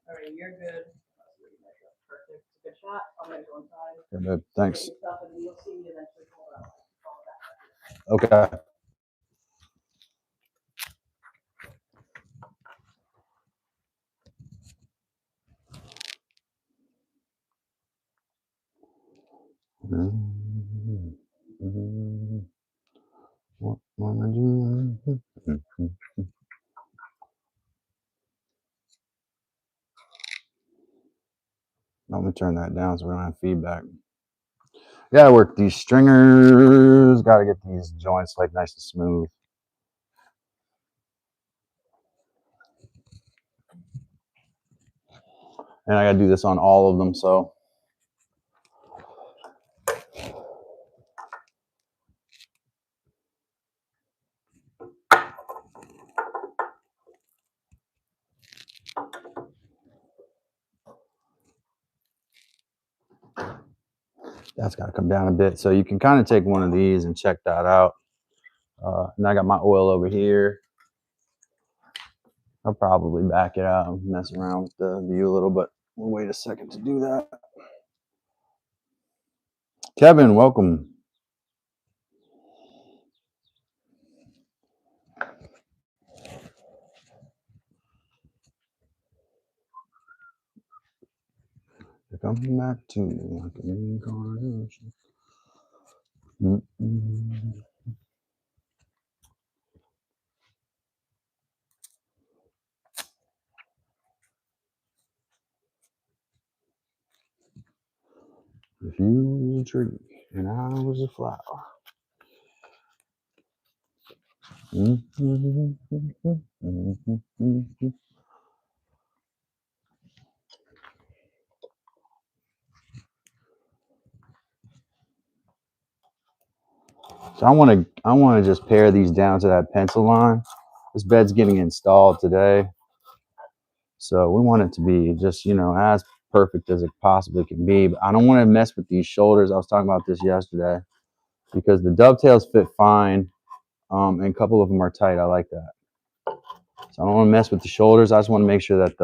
All right, you're good. Perfect. Good shot. I'm gonna go inside. Yeah, babe. Thanks. Get your stuff and you'll see me eventually pull it out. Okay. What wanna do? I'm gonna turn that down so we don't have feedback. Gotta work these stringers. Gotta get these joints like nice and smooth. And I gotta do this on all of them, so. That's got to come down a bit. So you can kind of take one of these and check that out. And I got my oil over here. I'll probably back it out and mess around with the view a little, but we'll wait a second to do that. Kevin, welcome. You're coming back to me like a reincarnation. If you was a tree and I was a flower. So I want to just pare these down to that pencil line. This bed's getting installed today, so we want it to be just, you know, as perfect as it possibly can be. But I don't want to mess with these shoulders. I was talking about this yesterday because the dovetails fit fine, and a couple of them are tight. I like that. So I don't want to mess with the shoulders. I just want to make sure that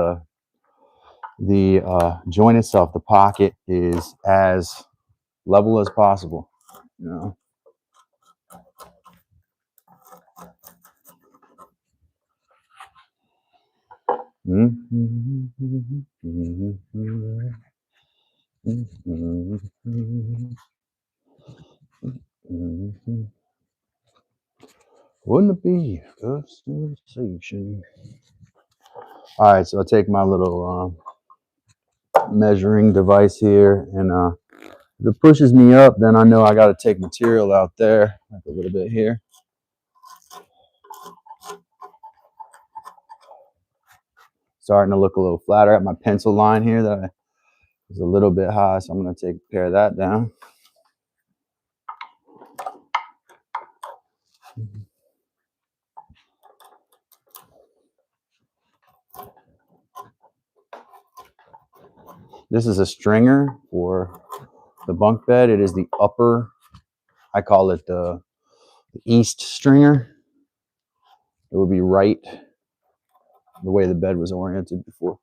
the joint itself, the pocket, is as level as possible. You know. Wouldn't it be just a sensation? All right, so I'll take my little measuring device here, and if it pushes me up, then I know I got to take material out there, like a little bit here. Starting to look a little flatter at my pencil line here that is a little bit high, so I'm going to pare that down. This is a stringer for the bunk bed. It is the upper, I call it the east stringer. It would be right the way the bed was oriented before.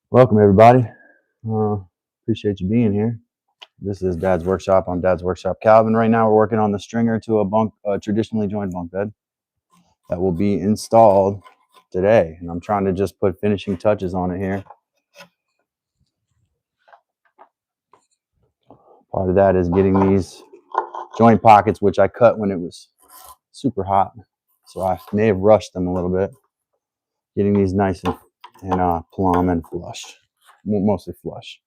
Welcome, everybody. Appreciate you being here. This is Dad's Workshop. I'm Dad's Workshop Calvin. Right now, we're working on the stringer to a traditionally joined bunk bed that will be installed today. And I'm trying to just put finishing touches on it here. Part of that is getting these joint pockets, which I cut when it was super hot. So I may have rushed them a little bit. Getting these nice and plumb and flush, mostly flush.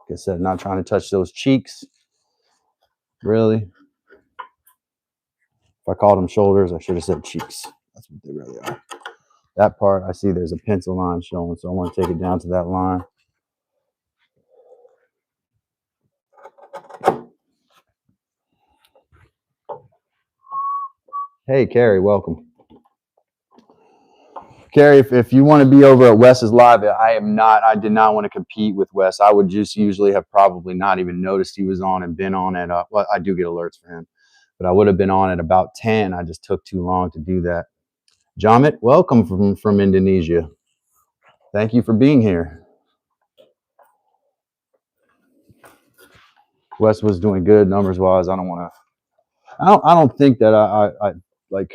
Like I said, not trying to touch those cheeks, really. If I called them shoulders, I should have said cheeks. That's what they really are. That part, I see there's a pencil line showing, so I want to take it down to that line. Hey, Carrie, welcome. Carrie, if you want to be over at Wes's live, I did not want to compete with Wes. I would just usually have probably not even noticed he was on and been on at, well, I do get alerts for him, but I would have been on at about 10. I just took too long to do that. Jamit, welcome from Indonesia. Thank you for being here. Wes was doing good numbers wise. I don't think that I like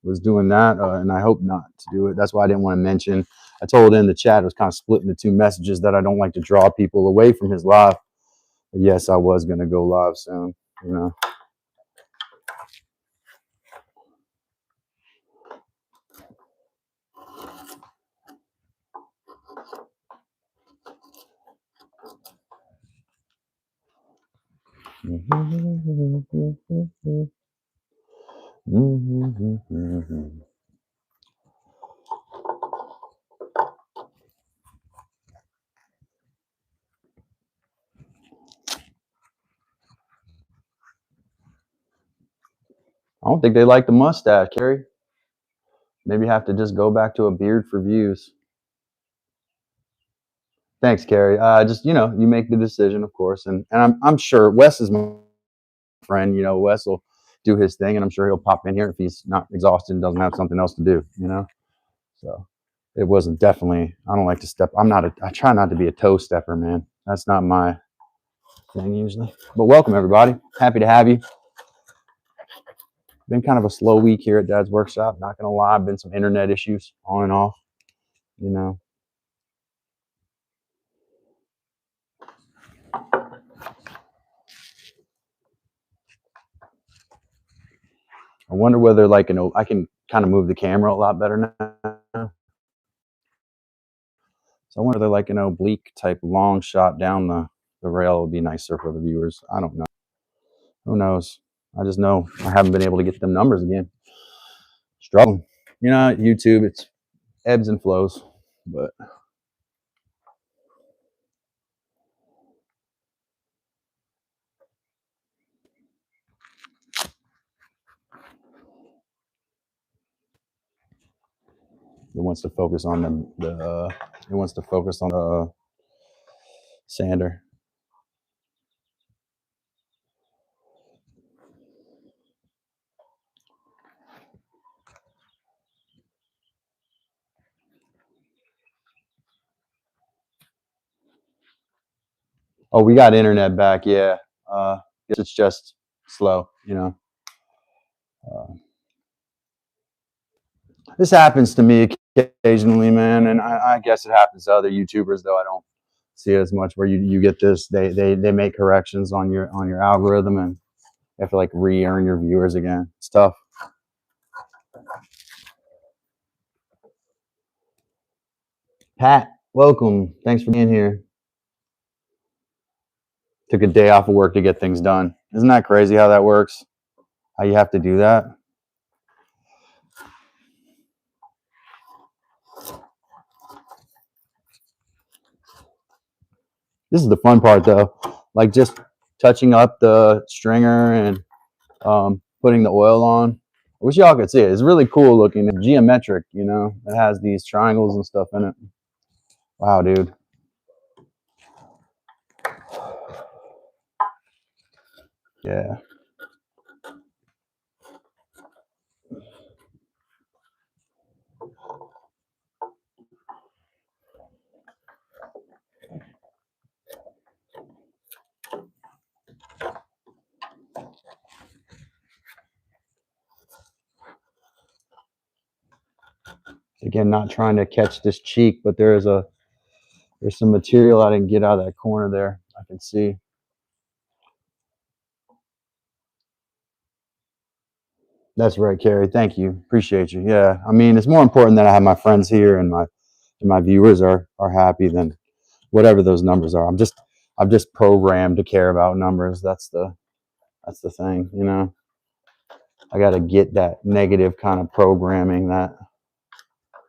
was doing that, and I hope not to do it. That's why I didn't want to mention. I told in the chat it was kind of split into two messages that I don't like to draw people away from his live. But yes, I was going to go live soon. You know. I don't think they like the mustache, Carrie. Maybe have to just go back to a beard for views. Thanks, Carrie. Just you make the decision, of course, and I'm sure Wes is my friend. Wes will do his thing, and I'm sure he'll pop in here if he's not exhausted and doesn't have something else to do. So it wasn't definitely. I don't like to step. I try not to be a toe stepper, man. That's not my thing usually. But welcome everybody. Happy to have you. Been kind of a slow week here at Dad's workshop. Not gonna lie, been some internet issues on and off. I wonder whether I can kind of move the camera a lot better now. So I wonder whether an oblique type long shot down the rail would be nicer for the viewers. I don't know. Who knows? I just know I haven't been able to get them numbers again. Struggling. YouTube, it's ebbs and flows, but it wants to focus on it wants to focus on the sander. Oh, we got internet back. Yeah. It's just slow. This happens to me occasionally, man, and I guess it happens to other YouTubers, though I don't see it as much. Where you get this, they make corrections on your algorithm, and you have to re-earn your viewers again. It's tough. Pat, welcome. Thanks for being here. Took a day off of work to get things done. Isn't that crazy how that works? How you have to do that? This is the fun part, though. Just touching up the stringer and putting the oil on. I wish y'all could see it. It's really cool looking. It's geometric, It has these triangles and stuff in it. Wow, dude. Yeah. Again, not trying to catch this cheek, but there's some material I didn't get out of that corner there. I can see. That's right, Carrie. Thank you. Appreciate you. Yeah. I mean, it's more important that I have my friends here and my viewers are happy than whatever those numbers are. I'm just programmed to care about numbers. That's the thing, I got to get that negative kind of programming that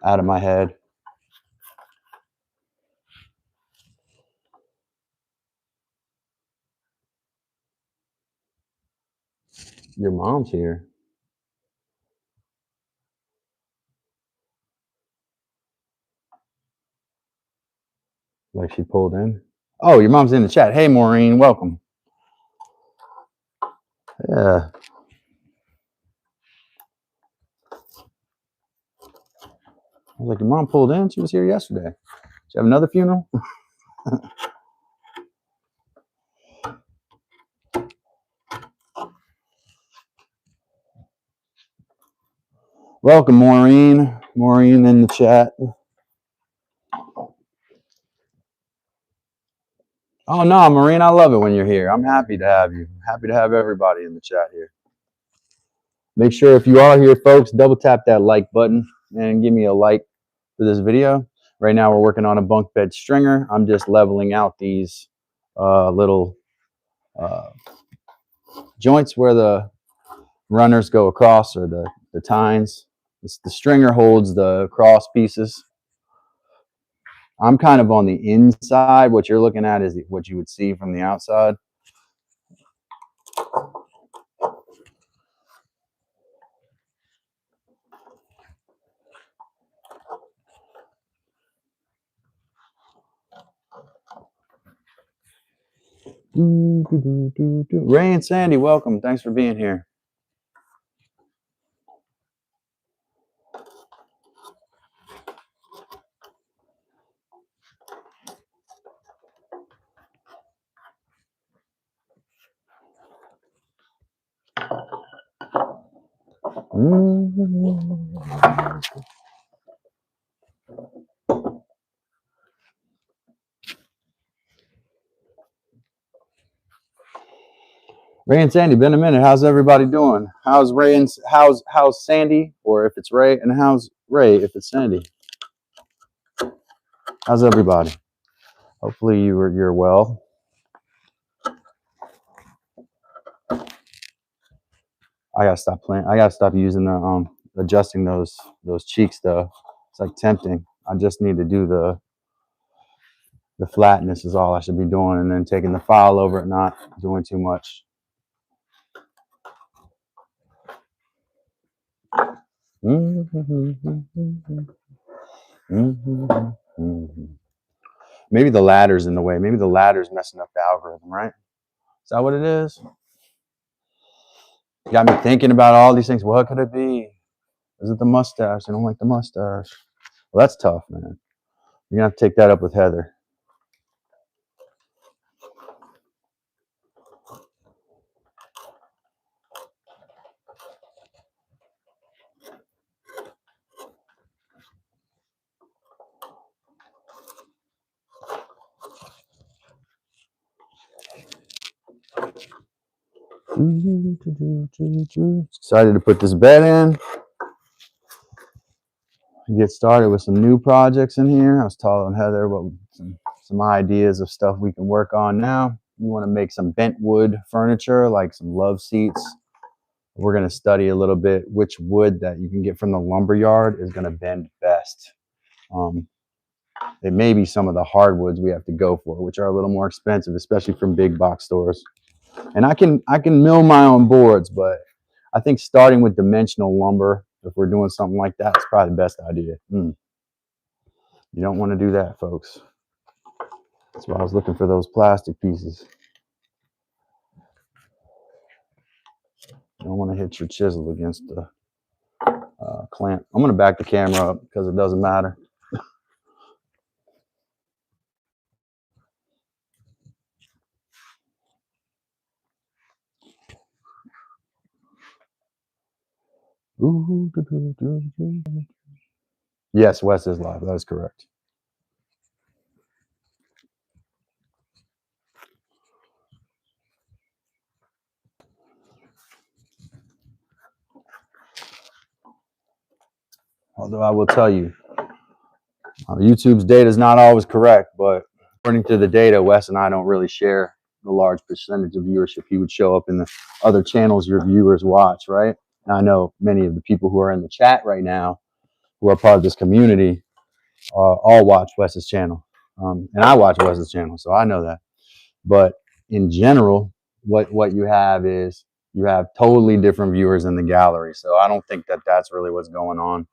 out of my head. Your mom's here. Like she pulled in. Oh, your mom's in the chat. Hey, Maureen, welcome. Yeah. I was like, your mom pulled in. She was here yesterday. She have another funeral? Welcome, Maureen. Maureen in the chat. Oh, no, Maureen, I love it when you're here. I'm happy to have you. Happy to have everybody in the chat here. Make sure if you are here, folks, double tap that like button and give me a like for this video. Right now, we're working on a bunk bed stringer. I'm just leveling out these little joints where the runners go across, or the tines. The stringer holds the cross pieces. I'm kind of on the inside. What you're looking at is what you would see from the outside. Ray and Sandy, welcome. Thanks for being here. Ray and Sandy, been a minute. How's everybody doing? How's Ray and how's Sandy, or if it's Ray, and how's Ray if it's Sandy? How's everybody? Hopefully you're well. I gotta stop playing. I gotta stop using the adjusting those cheeks though. It's like tempting. I just need to do the flatness is all I should be doing, and then taking the file over it, not doing too much. Maybe the ladder's in the way. Maybe the ladder's messing up the algorithm, right? Is that what it is? You got me thinking about all these things. What could it be? Is it the mustache? I don't like the mustache. Well, that's tough, man. You're gonna have to take that up with Heather. Excited to put this bed in. Get started with some new projects in here. I was telling Heather what some ideas of stuff we can work on now. We want to make some bent wood furniture, like some love seats. We're going to study a little bit which wood that you can get from the lumber yard is going to bend best. It may be some of the hardwoods we have to go for, which are a little more expensive, especially from big box stores. And I can mill my own boards, but I think starting with dimensional lumber, if we're doing something like that, is probably the best idea. You don't want to do that, folks. That's why I was looking for those plastic pieces. You don't want to hit your chisel against the clamp. I'm going to back the camera up because it doesn't matter. Yes, Wes is live. That is correct. Although I will tell you, YouTube's data is not always correct, but according to the data, Wes and I don't really share the large percentage of viewership. He would show up in the other channels your viewers watch, right? And I know many of the people who are in the chat right now, who are part of this community, all watch Wes's channel. And I watch Wes's channel, so I know that. But in general, what you have is you have totally different viewers in the gallery. So I don't think that that's really what's going on.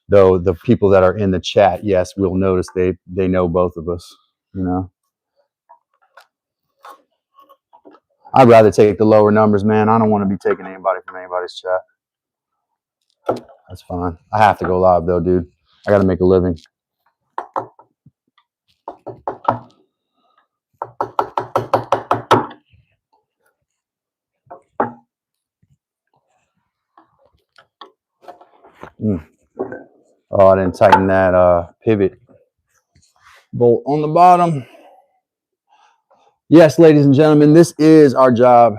Though the people that are in the chat, yes, we'll notice they know both of us. You know, I'd rather take the lower numbers, man. I don't want to be taking anybody from anybody's chat. That's fine. I have to go live though, dude. I got to make a living. Oh, I didn't tighten that pivot bolt on the bottom. Yes, ladies and gentlemen, this is our job.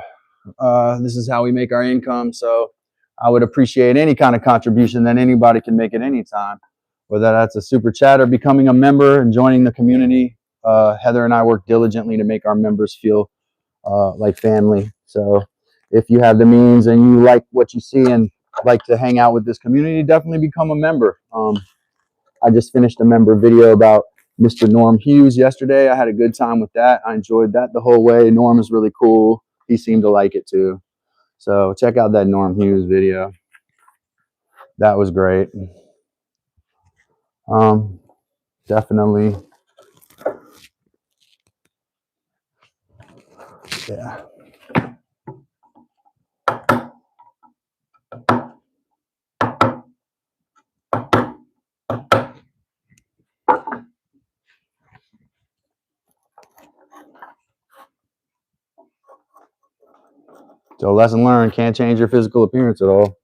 This is how we make our income. So I would appreciate any kind of contribution that anybody can make at any time, whether that's a super chat or becoming a member and joining the community. Heather and I work diligently to make our members feel like family. So if you have the means and you like what you see and like to hang out with this community, definitely become a member. I just finished a member video about Mr. Norm Hughes yesterday. I had a good time with that. I enjoyed that the whole way. Norm is really cool. He seemed to like it too. So check out that Norm Hughes video. That was great. Definitely. Yeah. So lesson learned, can't change your physical appearance at all.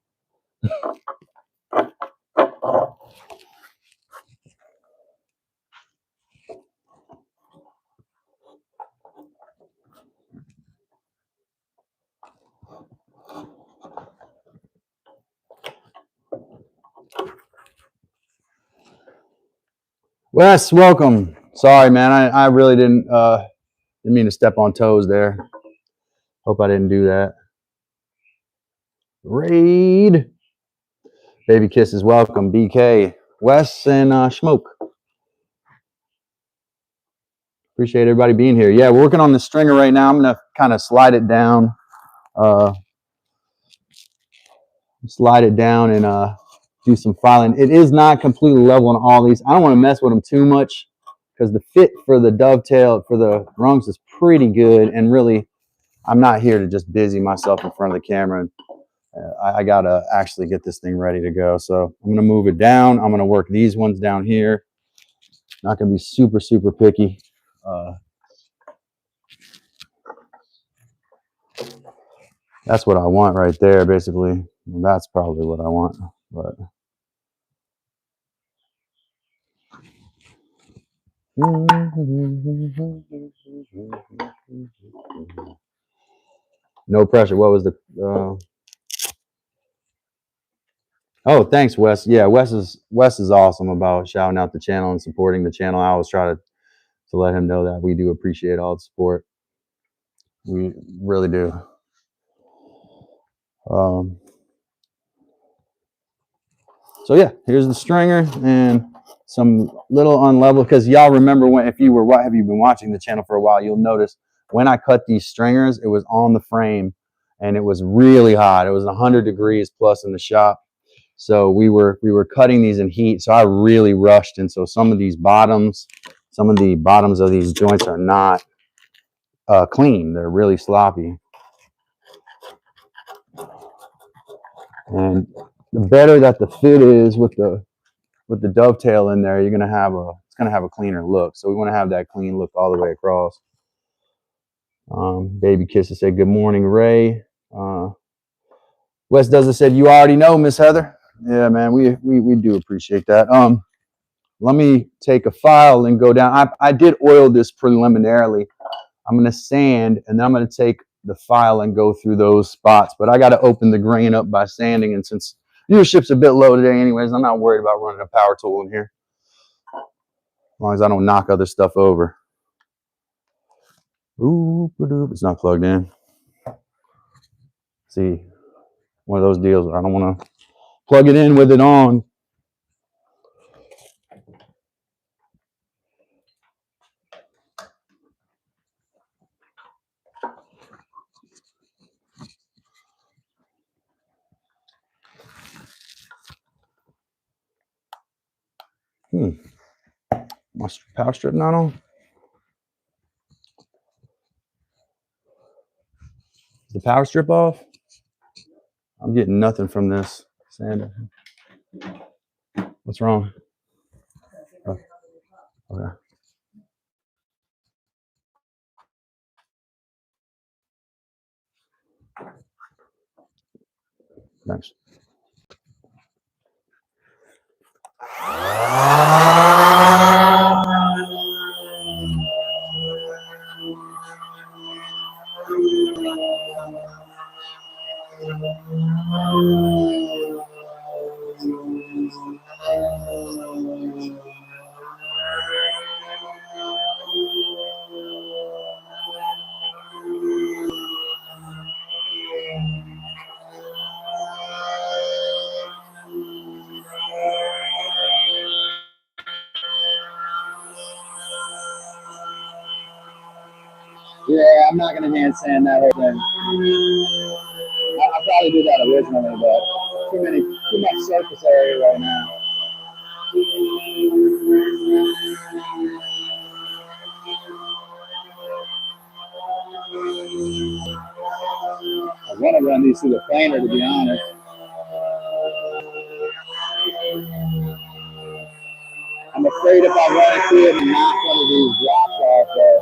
Wes, welcome. Sorry, man. I really didn't mean to step on toes there. Hope I didn't do that. Raid. Baby kisses, welcome. BK, Wes, and Smoke. Appreciate everybody being here. Yeah, we're working on the stringer right now. I'm gonna kind of slide it down and do some filing. It is not completely level on all these. I don't want to mess with them too much because the fit for the dovetail for the rungs is pretty good. And really, I'm not here to just busy myself in front of the camera. I gotta actually get this thing ready to go. So I'm gonna move it down. I'm gonna work these ones down here. Not gonna be super, super picky. That's what I want right there, basically. That's probably what I want, but. No pressure. What was the? Oh, thanks, Wes. Yeah, Wes is awesome about shouting out the channel and supporting the channel. I always try to let him know that we do appreciate all the support. We really do. So yeah, here's the stringer and some little unlevel because y'all remember when if you were have you been watching the channel for a while, you'll notice when I cut these stringers, it was on the frame and it was really hot. It was 100 degrees plus in the shop. So we were cutting these in heat. So I really rushed, and so some of the bottoms of these joints are not clean. They're really sloppy. And the better that the fit is with the dovetail in there, it's gonna have a cleaner look. So we want to have that clean look all the way across. Baby Kisses said good morning, Ray. Wes Does said you already know, Miss Heather. Yeah, man, we do appreciate that. Let me take a file and go down. I did oil this preliminarily. I'm gonna sand and then I'm gonna take the file and go through those spots. But I got to open the grain up by sanding, and since viewership's a bit low today, anyways, I'm not worried about running a power tool in here. As long as I don't knock other stuff over. Ooh, it's not plugged in. See, one of those deals where I don't want to plug it in with it on. My power strip not on? Is the power strip off? I'm getting nothing from this sander. What's wrong? Oh, okay. Thanks. Yeah, I'm not gonna hand sand that whole thing. I'll probably do that originally, but too much surface area right now. I want to run these through the planer, to be honest. I'm afraid if I run it through it and knock one of these drops off there.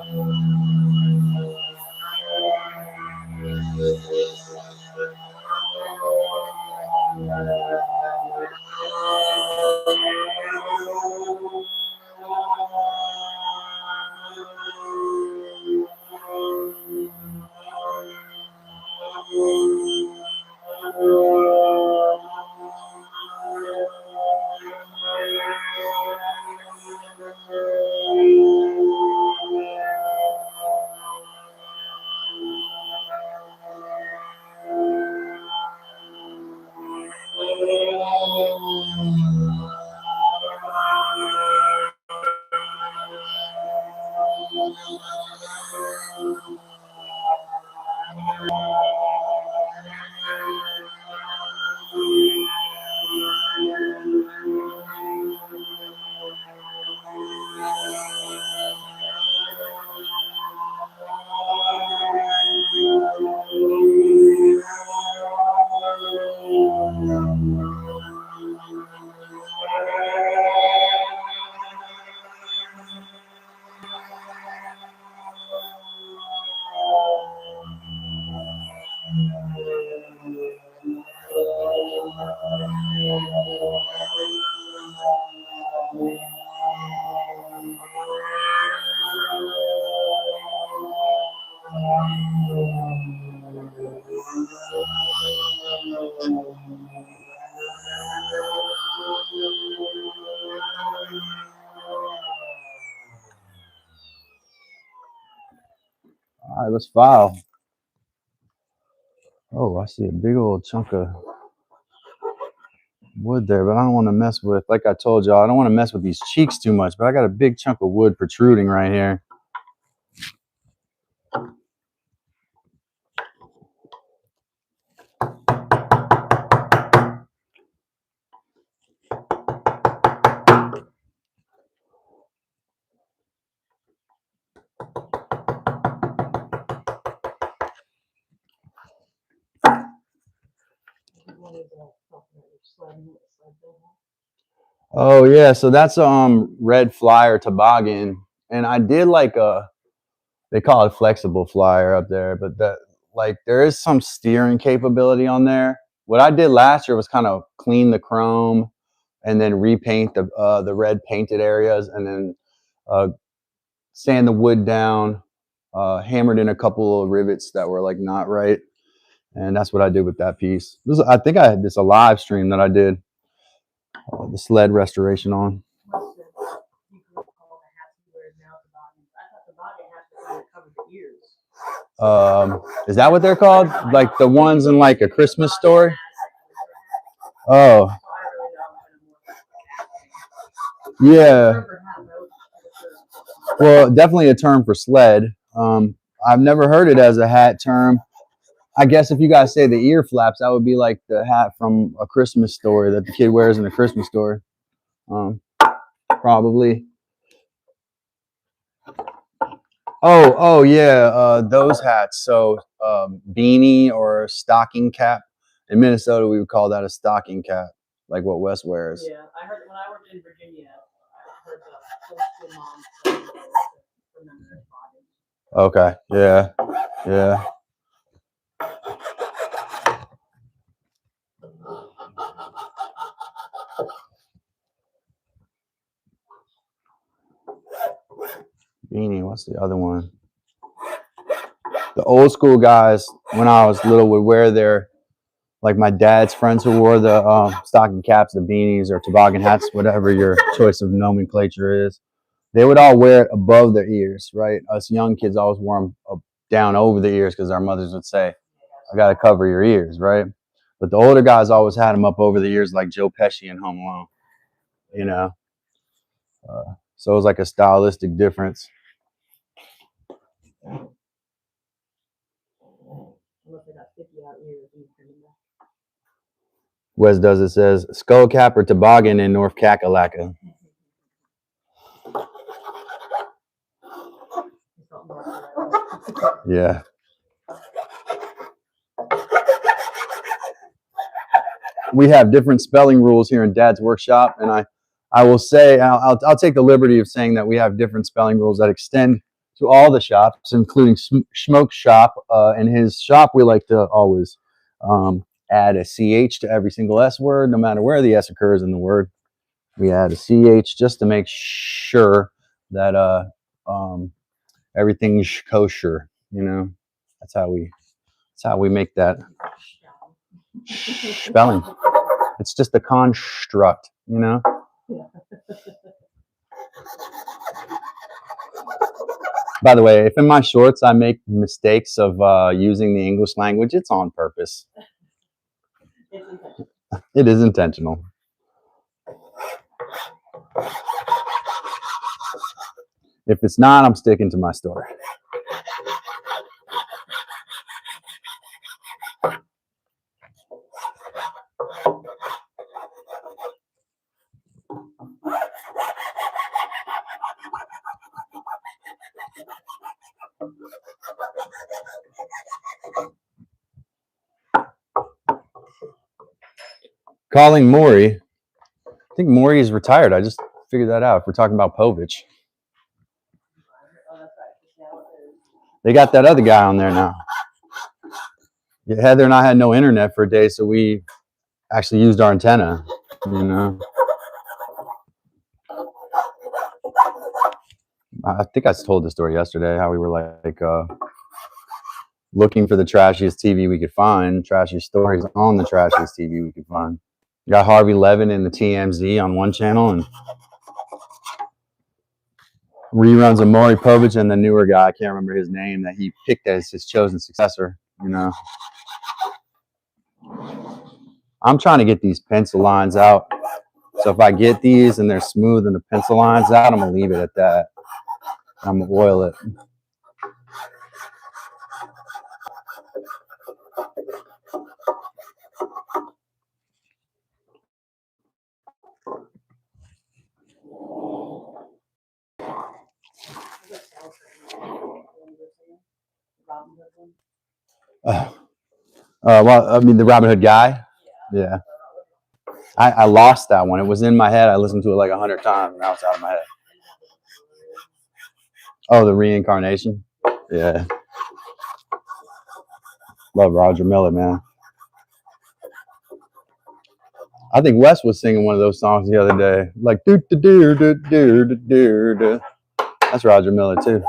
All right, let's file. Oh, I see a big old chunk of wood there, but I don't want to mess with, like I told y'all, I don't want to mess with these cheeks too much, but I got a big chunk of wood protruding right here. Oh yeah, so that's red flyer toboggan, and I did like they call it flexible flyer up there, but that, like, there is some steering capability on there. What I did last year was kind of clean the chrome and then repaint the red painted areas, and then sand the wood down, hammered in a couple of rivets that were like not right, and that's what I did with that piece. I think I had this a live stream that I did the sled restoration on. Is that what they're called? Like the ones in like A Christmas Story? Oh. Yeah. Well, definitely a term for sled. I've never heard it as a hat term. I guess if you guys say the ear flaps, that would be like the hat from A Christmas Story that the kid wears in A Christmas Story. probably. Oh yeah, those hats. So beanie or stocking cap. In Minnesota, we would call that a stocking cap, like what Wes wears. Yeah, I heard when I worked in Virginia, I heard the old school moms telling me to remember their bodies. Okay, yeah, yeah. Beanie, what's the other one? The old school guys, when I was little, would wear their, like my dad's friends who wore the stocking caps, the beanies, or toboggan hats, whatever your choice of nomenclature is. They would all wear it above their ears, right? Us young kids always wore them down over the ears because our mothers would say, I got to cover your ears, right? But the older guys always had them up over the ears like Joe Pesci in Home Alone, you know? So it was like a stylistic difference. Unless they got sticky out ears. Wes does it says skull cap or toboggan in North Kakalaka. Yeah. We have different spelling rules here in Dad's workshop, and I will say I'll take the liberty of saying that we have different spelling rules that extend to all the shops, including Smoke's shop. In his shop, we like to always add a ch to every single s word, no matter where the s occurs in the word. We add a ch just to make sure that everything's kosher. You know, that's how we make that spelling. It's just a construct, you know. By the way, if in my shorts I make mistakes of using the English language, it's on purpose. It is intentional. If it's not, I'm sticking to my story. Calling Maury. I think Maury is retired. I just figured that out. If we're talking about Povich. They got that other guy on there now. Yeah, Heather and I had no internet for a day, so we actually used our antenna, you know. I think I told the story yesterday, how we were like looking for the trashiest TV we could find, trashiest stories on the trashiest TV we could find. You got Harvey Levin and the TMZ on one channel, and reruns of Maury Povich and the newer guy, I can't remember his name, that he picked as his chosen successor, you know. I'm trying to get these pencil lines out. So if I get these and they're smooth and the pencil lines out, I'm going to leave it at that. I'm going to oil it. Well, I mean, the Robin Hood guy. Yeah. I lost that one. It was in my head. I listened to it like 100 times, and now it's out of my head. Oh, the reincarnation? Yeah. Love Roger Miller, man. I think Wes was singing one of those songs the other day. Like, do do do do do do do. That's Roger Miller, too.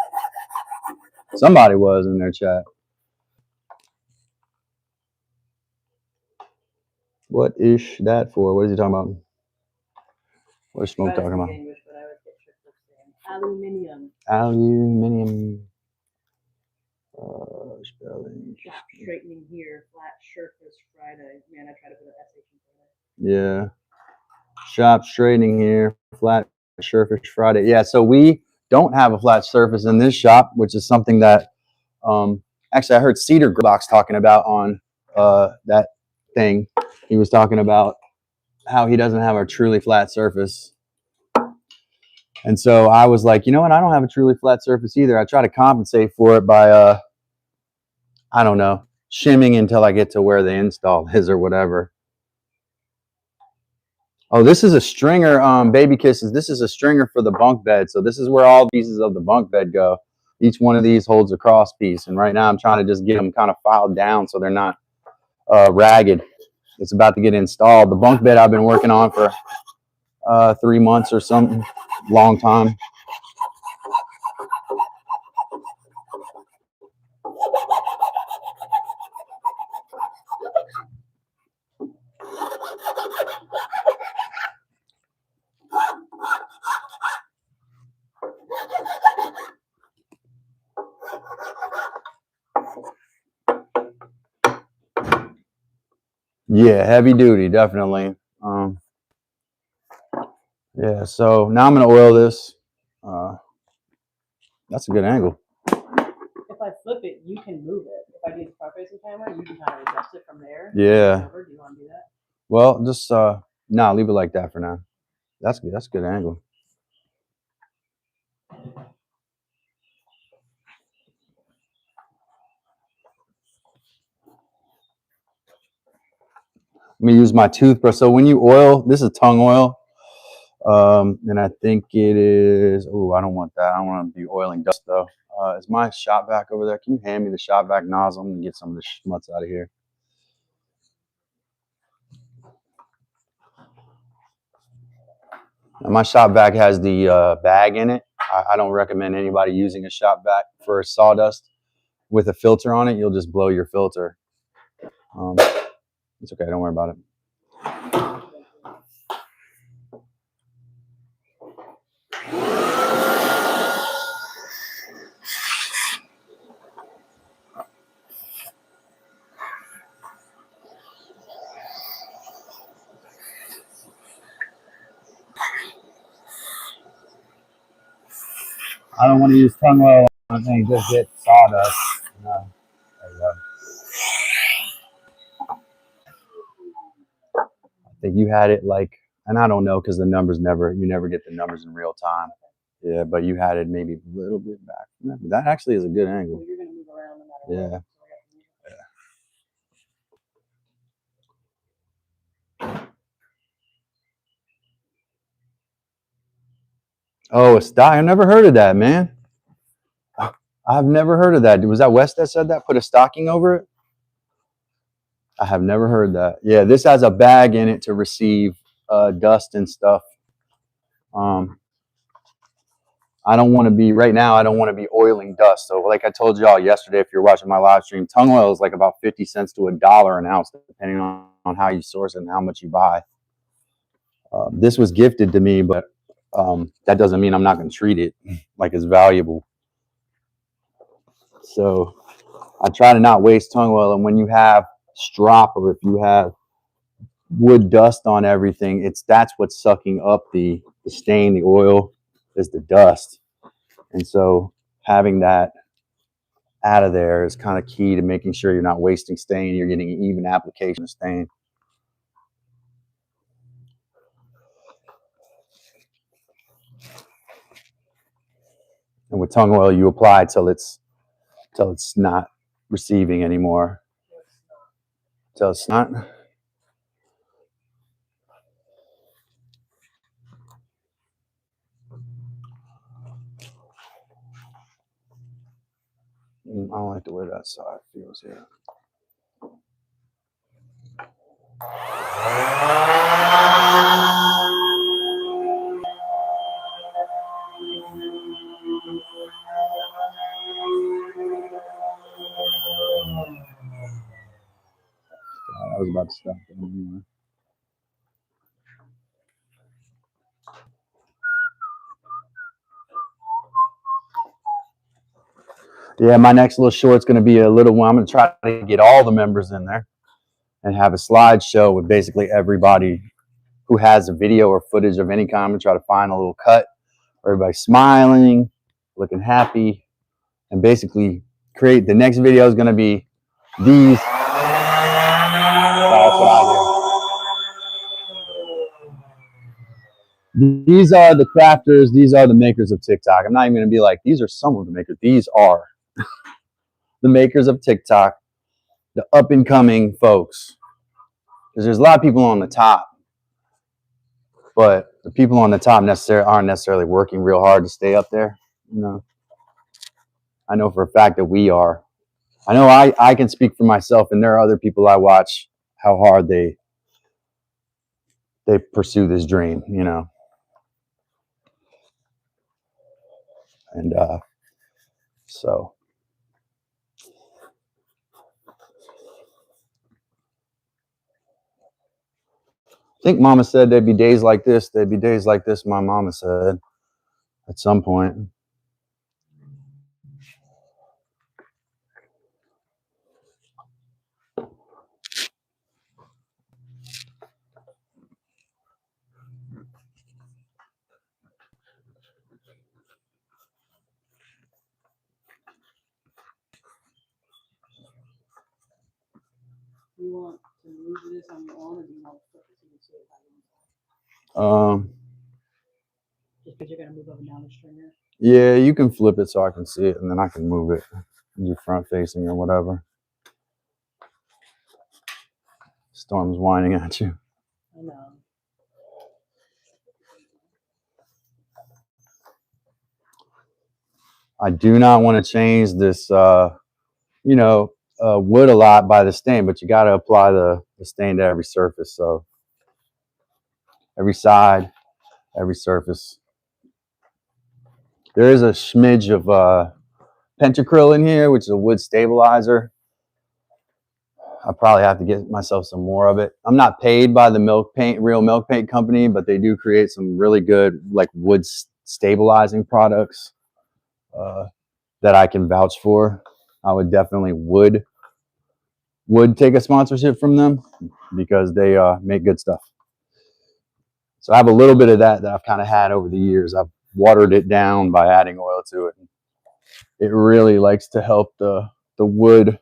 Somebody was in their chat. What is that for? What is he talking about? What is Smoke talking about? English, but I would get tripped up saying aluminium. Aluminium. Spelling. Shop straightening here, flat surface Friday. Man, I try to put an SH in Friday. Yeah. Shop straightening here, flat surface Friday. Yeah, so we don't have a flat surface in this shop, which is something that actually I heard Cedar Box talking about on that thing. He was talking about how he doesn't have a truly flat surface. And so I was like, you know what? I don't have a truly flat surface either. I try to compensate for it by, I don't know, shimming until I get to where the install is or whatever. Oh, this is a stringer, baby kisses. This is a stringer for the bunk bed. So this is where all pieces of the bunk bed go. Each one of these holds a cross piece. And right now I'm trying to just get them kind of filed down so they're not ragged. It's about to get installed. The bunk bed I've been working on for 3 months or something, long time. Yeah, heavy duty, definitely. Yeah, so now I'm gonna oil this. That's a good angle. If I flip it, you can move it. If I do the front facing camera, you can kind of adjust it from there. Yeah. Do you want to do that? Well, just nah, leave it like that for now. That's good. That's a good angle. Let me use my toothbrush. So when you oil, this is tung oil. And I think it is, oh, I don't want that. I don't want to be oiling dust though. Is my shop vac over there? Can you hand me the shop vac nozzle and get some of the schmutz out of here? Now, my shop vac has the bag in it. I don't recommend anybody using a shop vac for sawdust with a filter on it. You'll just blow your filter. It's okay. Don't worry about it. I don't want to use tung oil on things, just get sawdust. No. There you go. I think you had it like, and I don't know because the numbers you never get the numbers in real time. Yeah, but you had it maybe a little bit back. That actually is a good angle. Well, you're going to move around no matter what. Oh, a stock. I've never heard of that, man. I've never heard of that. Was that West that said that? Put a stocking over it? I have never heard that. Yeah, this has a bag in it to receive dust and stuff. I don't want to be, right now, I don't want to be oiling dust. So like I told y'all yesterday, if you're watching my live stream, tung oil is like about 50 cents to $1 an ounce, depending on how you source it and how much you buy. This was gifted to me, but that doesn't mean I'm not going to treat it like it's valuable. So I try to not waste tung oil. And when you have strop or if you have wood dust on everything, that's what's sucking up the stain, the oil, is the dust. And so having that out of there is kind of key to making sure you're not wasting stain, you're getting an even application of stain. And with tung oil, you apply till it's not receiving anymore. Till it's not. I don't like the way that side feels here. I was about to stop that anyway. Yeah, my next little short's going to be a little one. I'm going to try to get all the members in there and have a slideshow with basically everybody who has a video or footage of any kind. I'm going to try to find a little cut where everybody's smiling, looking happy, and basically create the next video is going to be these. That's what I do. These are the crafters. These are the makers of TikTok. I'm not even going to be like, these are some of the makers. These are the makers of TikTok, the up and coming folks. Because there's a lot of people on the top, but the people on the top aren't necessarily working real hard to stay up there. You know, I know for a fact that we are. I know I can speak for myself, and there are other people I watch how hard they pursue this dream. You know, and so. I think Mama said there'd be days like this. There'd be days like this. My mama said at some point. You want to move this on your own, or do you want to flip it so you can see it by yourself? Just because you're gonna move up and down the stringer. Yeah, you can flip it so I can see it, and then I can move it, do front facing or whatever. Storm's whining at you. I know. I do not want to change this, wood a lot by the stain, but you got to apply the stain to every surface. So every side, every surface. There is a smidge of pentacryl in here, which is a wood stabilizer. I probably have to get myself some more of it. I'm not paid by the real milk paint company, but they do create some really good like wood stabilizing products that I can vouch for. I would definitely would take a sponsorship from them because they make good stuff. So I have a little bit of that I've kind of had over the years. I've watered it down by adding oil to it. It really likes to help the wood.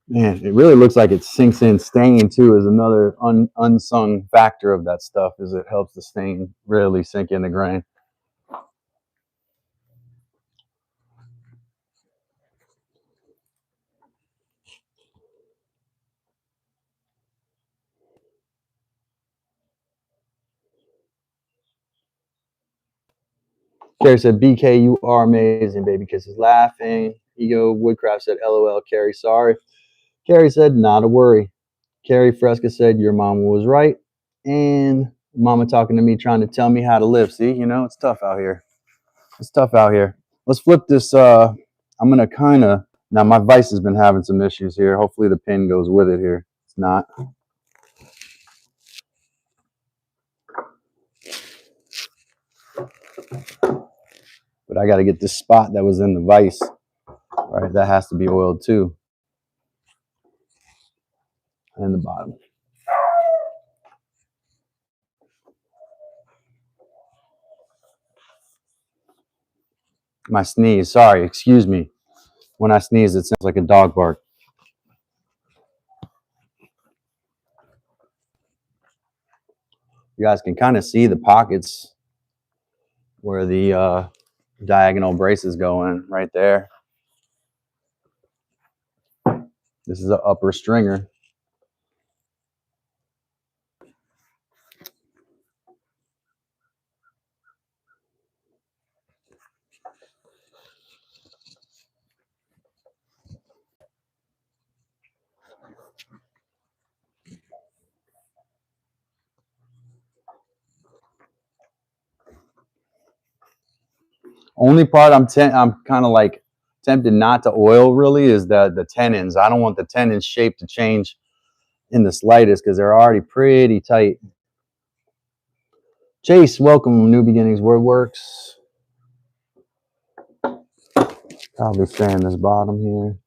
Man, it really looks like it sinks in. Stain too is another unsung factor of that stuff. Is it helps the stain really sink in the grain. Carrie said, "BK, you are amazing, baby kisses." Laughing. Ego Woodcraft said, "LOL, Carrie, sorry." Carrie said, "Not a worry." Carrie Fresca said, "Your mama was right." And mama talking to me, trying to tell me how to live. See, it's tough out here. It's tough out here. Let's flip this. I'm going to kind of, now my vise has been having some issues here. Hopefully the pin goes with it here. It's not. But I got to get this spot that was in the vise, right? That has to be oiled too. And the bottom. My sneeze, sorry, excuse me. When I sneeze, it sounds like a dog bark. You guys can kind of see the pockets where the diagonal braces go in right there. This is an upper stringer. Only part I'm kind of like tempted not to oil really is the tenons. I don't want the tenons shape to change in the slightest because they're already pretty tight. Chase, welcome, New Beginnings Woodworks. Probably sand this bottom here.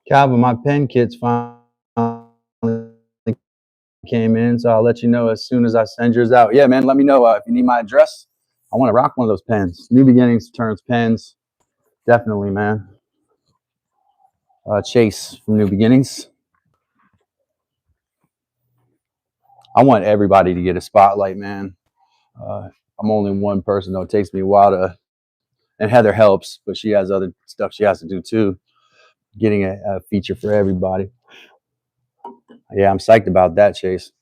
Calvin, my pen kits finally came in, so I'll let you know as soon as I send yours out. Yeah, man, let me know if you need my address. I want to rock one of those pens. New Beginnings turns pens. Definitely, man. Chase from New Beginnings. I want everybody to get a spotlight, man. I'm only one person, though. It takes me a while to, and Heather helps, but she has other stuff she has to do too. Getting a feature for everybody. Yeah, I'm psyched about that, Chase.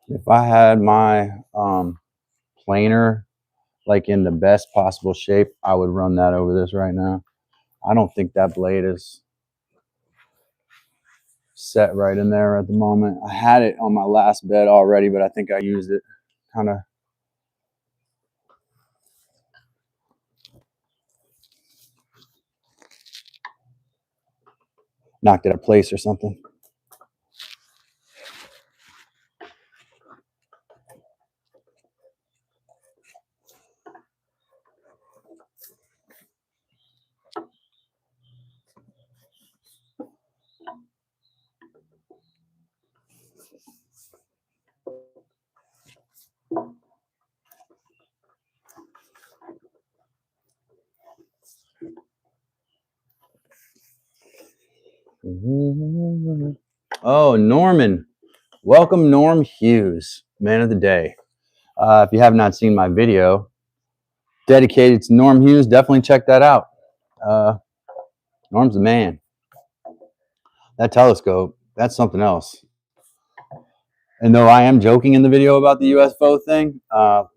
If I had my planer like in the best possible shape, I would run that over this right now. I don't think that blade is set right in there at the moment. I had it on my last bed already, but I think I used it kind of knocked it out of place or something. Oh, Norman. Welcome, Norm Hughes, man of the day. If you have not seen my video dedicated to Norm Hughes, definitely check that out. Norm's the man. That telescope, that's something else. And though I am joking in the video about the UFO thing,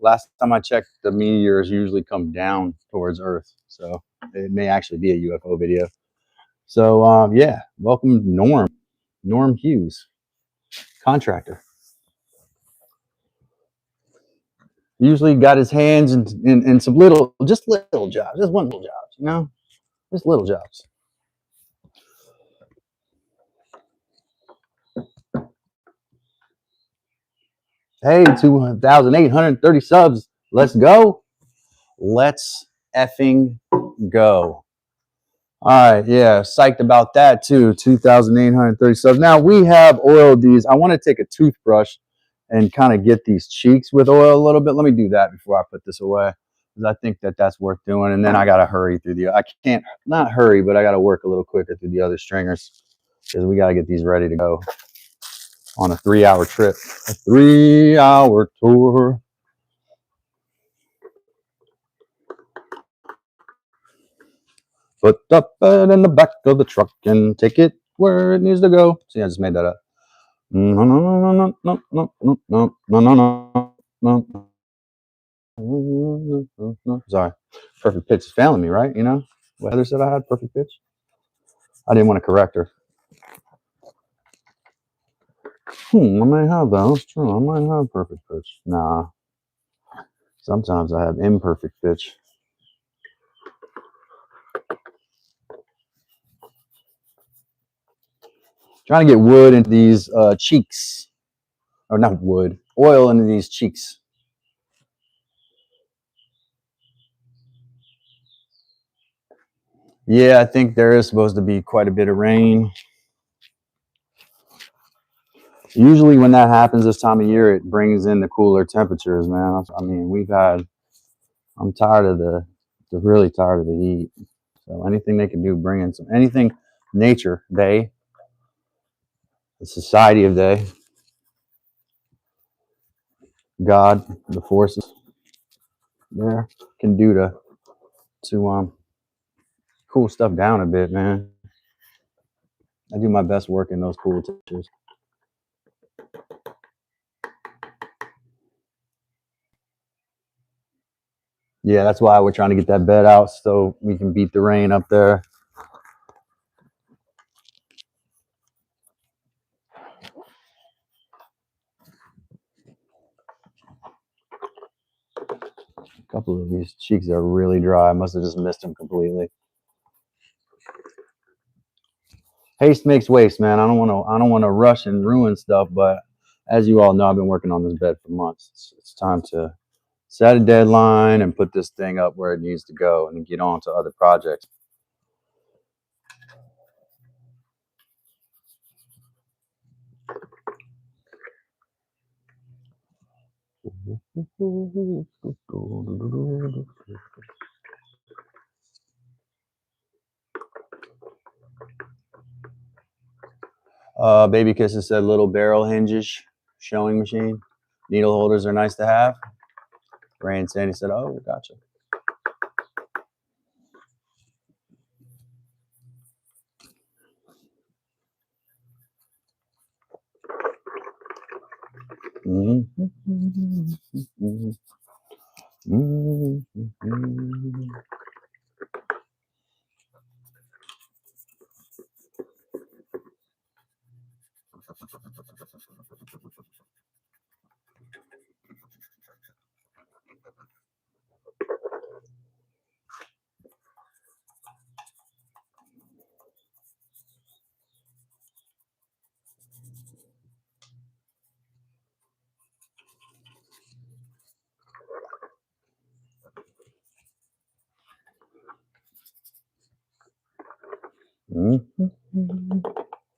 last time I checked, the meteors usually come down towards Earth. So it may actually be a UFO video. So yeah, welcome Norm Hughes, contractor. Usually got his hands in some just little jobs, just one little jobs, you know, just little jobs. Hey, 2,830 subs. Let's go. Let's effing go. All right, yeah, psyched about that too. 2,830 subs. Now we have oiled these. I want to take a toothbrush and kind of get these cheeks with oil a little bit. Let me do that before I put this away, because I think that that's worth doing. And then I got to hurry through I can't, not hurry, but I got to work a little quicker through the other stringers, because we got to get these ready to go on a 3-hour trip, a 3-hour tour. Put the bed in the back of the truck and take it where it needs to go. See, I just made that up. No, no, no, no, no, no, no, no, no, no, no, no. Sorry. Perfect pitch is failing me, right? You know? What Heather said I had perfect pitch. I didn't want to correct her. I may have that. That's true. I might have perfect pitch. Nah. Sometimes I have imperfect pitch. Trying to get wood into these cheeks. Or not wood. Oil into these cheeks. Yeah, I think there is supposed to be quite a bit of rain. Usually when that happens this time of year, it brings in the cooler temperatures, man. I mean, I'm tired of really tired of the heat. So anything they can do, bring in anything, nature, the society of they, God, the forces there can do to cool stuff down a bit, man. I do my best work in those cool temperatures. Yeah, that's why we're trying to get that bed out so we can beat the rain up there. A couple of these cheeks are really dry. I must have just missed them completely. Haste makes waste, man. I don't want to rush and ruin stuff, but as you all know, I've been working on this bed for months. It's time to set a deadline and put this thing up where it needs to go and get on to other projects. Baby Kisses said little barrel hinges showing machine. Needle holders are nice to have. Ray and Sandy said, oh, gotcha.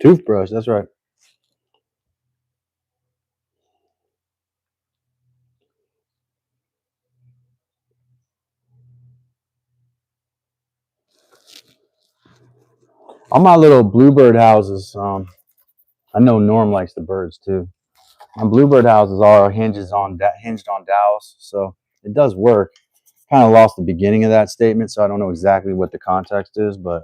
Toothbrush, that's right. All my little bluebird houses, I know Norm likes the birds too. My bluebird houses are hinged on dowels, so it does work. Kind of lost the beginning of that statement, so I don't know exactly what the context is, but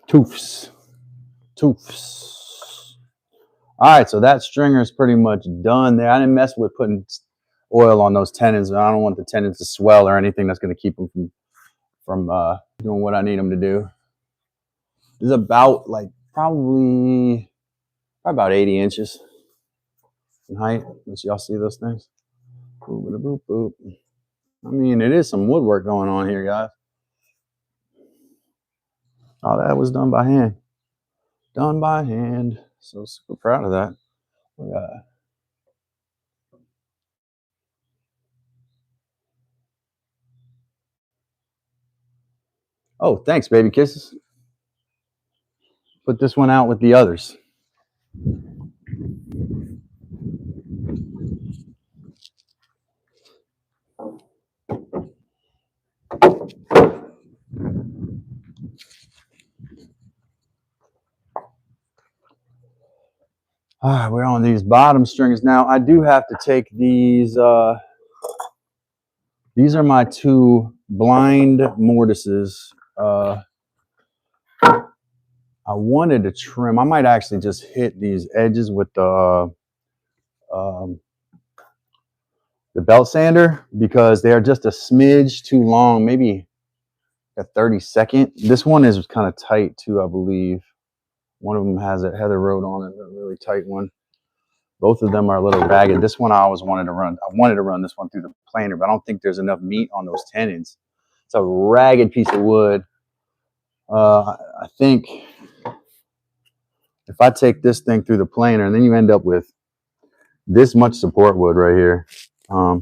toofs. All right, so that stringer is pretty much done there. I didn't mess with putting oil on those tenons. I don't want the tenons to swell or anything that's going to keep them from doing what I need them to do. This is about like probably about 80 inches in height. Let's y'all see those things. Boop, boop, boop. I mean, it is some woodwork going on here, guys. All that was done by hand. Done by hand. So super proud of that. Oh, thanks, baby kisses. Put this one out with the others. All right, we're on these bottom strings now. I do have to take these. These are my two blind mortises. I wanted to trim. I might actually just hit these edges with the the belt sander, because they are just a smidge too long, maybe a 32nd. This one is kind of tight too, I believe. One of them has a Heather Road on it, a really tight one. Both of them are a little ragged. This one I always wanted to run. I wanted to run this one through the planer, but I don't think there's enough meat on those tenons. It's a ragged piece of wood. I think if I take this thing through the planer, and then you end up with this much support wood right here, I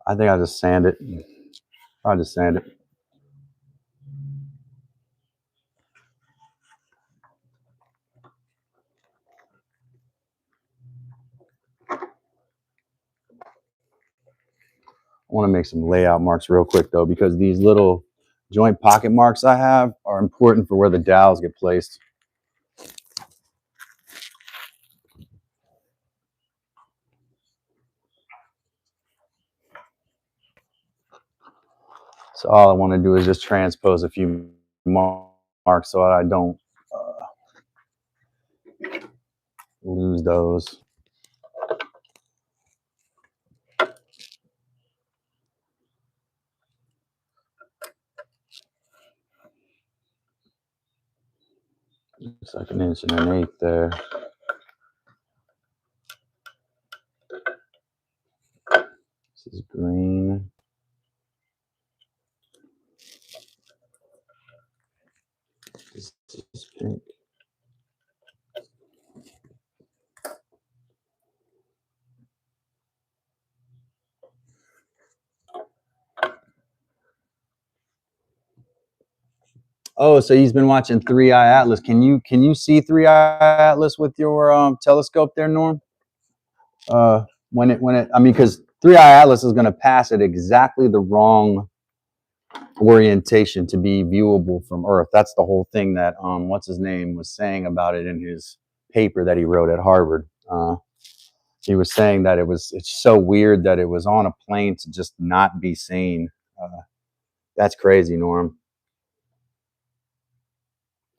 think I'll just sand it. I'll just sand it. I want to make some layout marks real quick though, because these little joint pocket marks I have are important for where the dowels get placed. So all I want to do is just transpose a few marks so I don't lose those. Looks like 1 1/8 inches there. This is green. This is pink. Oh, so he's been watching 3-Eye Atlas. Can you see 3-Eye Atlas with your telescope there, Norm? When it I mean, because 3-Eye Atlas is going to pass at exactly the wrong orientation to be viewable from Earth. That's the whole thing that what's his name was saying about it in his paper that he wrote at Harvard. He was saying that it's so weird that it was on a plane to just not be seen. That's crazy, Norm.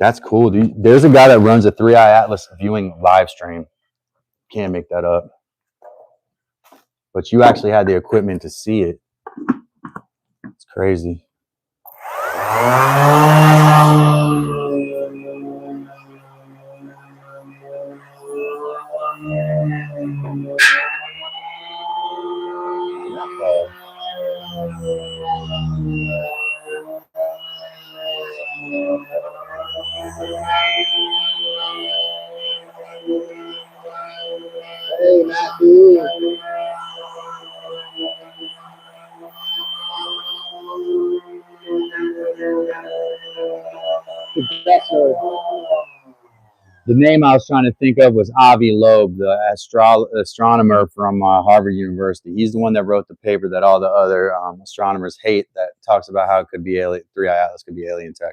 That's cool, dude. There's a guy that runs a 3-Eye Atlas viewing live stream. Can't make that up. But you actually had the equipment to see it. It's crazy. Hey, Matthew. Professor. The name I was trying to think of was Avi Loeb, the astronomer from Harvard University. He's the one that wrote the paper that all the other astronomers hate, that talks about how it could be alien, 3-Eye Atlas could be alien tech.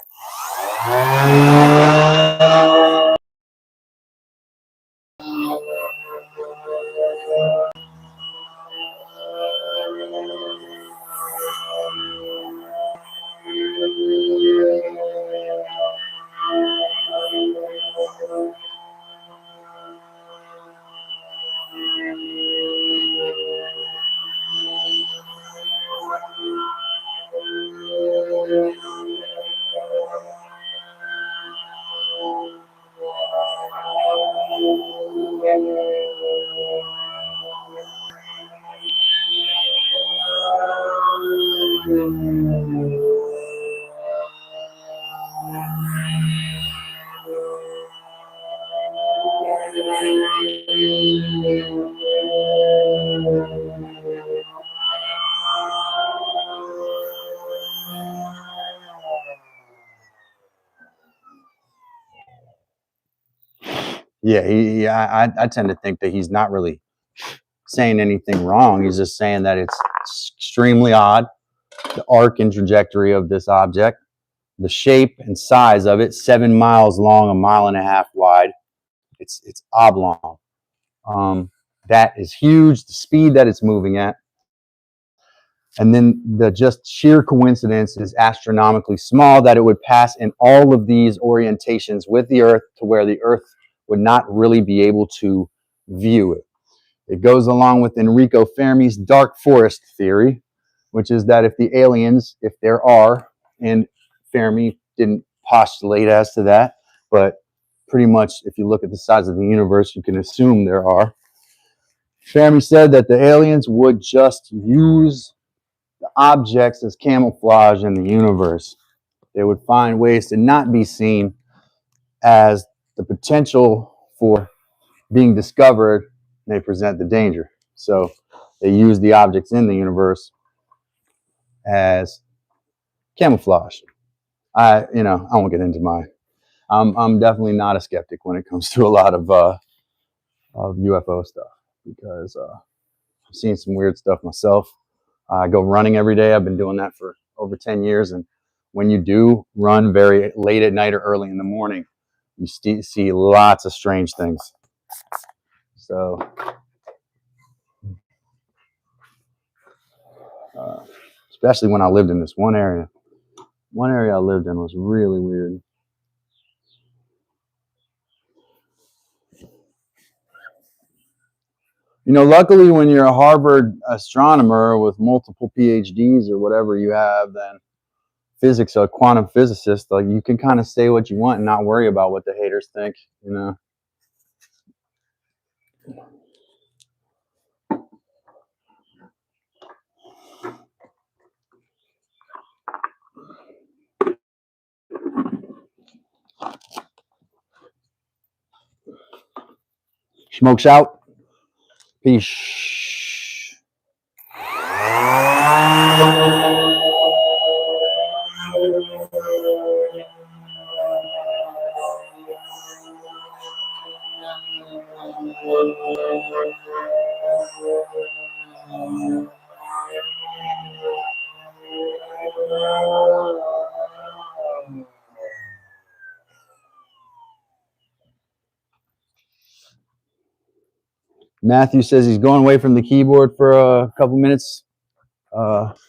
Yeah, I tend to think that he's not really saying anything wrong. He's just saying that it's extremely odd, the arc and trajectory of this object, the shape and size of it, 7 miles long, 1.5 miles wide. It's oblong. That is huge, the speed that it's moving at. And then the just sheer coincidence is astronomically small that it would pass in all of these orientations with the Earth to where the Earth would not really be able to view it. It goes along with Enrico Fermi's dark forest theory, which is that if the aliens, if there are, and Fermi didn't postulate as to that, but pretty much if you look at the size of the universe, you can assume there are. Fermi said that the aliens would just use the objects as camouflage in the universe. They would find ways to not be seen as the potential for being discovered. They present the danger. So they use the objects in the universe as camouflage. I won't get into I'm definitely not a skeptic when it comes to a lot of UFO stuff because I've seen some weird stuff myself. I go running every day. I've been doing that for over 10 years. And when you do run very late at night or early in the morning, you see lots of strange things. So, especially when I lived in this one area. One area I lived in was really weird. Luckily, when you're a Harvard astronomer with multiple PhDs or whatever you have, then physics, a quantum physicist, like you can kind of say what you want and not worry about what the haters think. Smokes out. Peace. Matthew says he's going away from the keyboard for a couple minutes.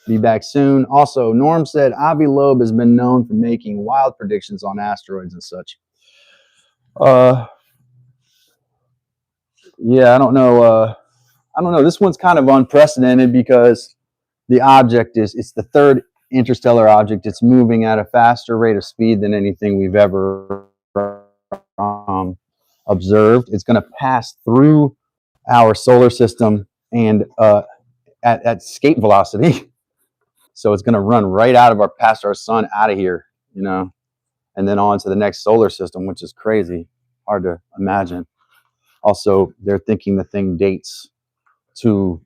Be back soon. Also, Norm said Avi Loeb has been known for making wild predictions on asteroids and such. Yeah, I don't know. This one's kind of unprecedented because the object it's the third interstellar object. It's moving at a faster rate of speed than anything we've ever observed. It's going to pass through our solar system and at escape velocity. So it's going to run right out of past our sun, out of here, and then on to the next solar system, which is crazy, hard to imagine. Also, they're thinking the thing dates to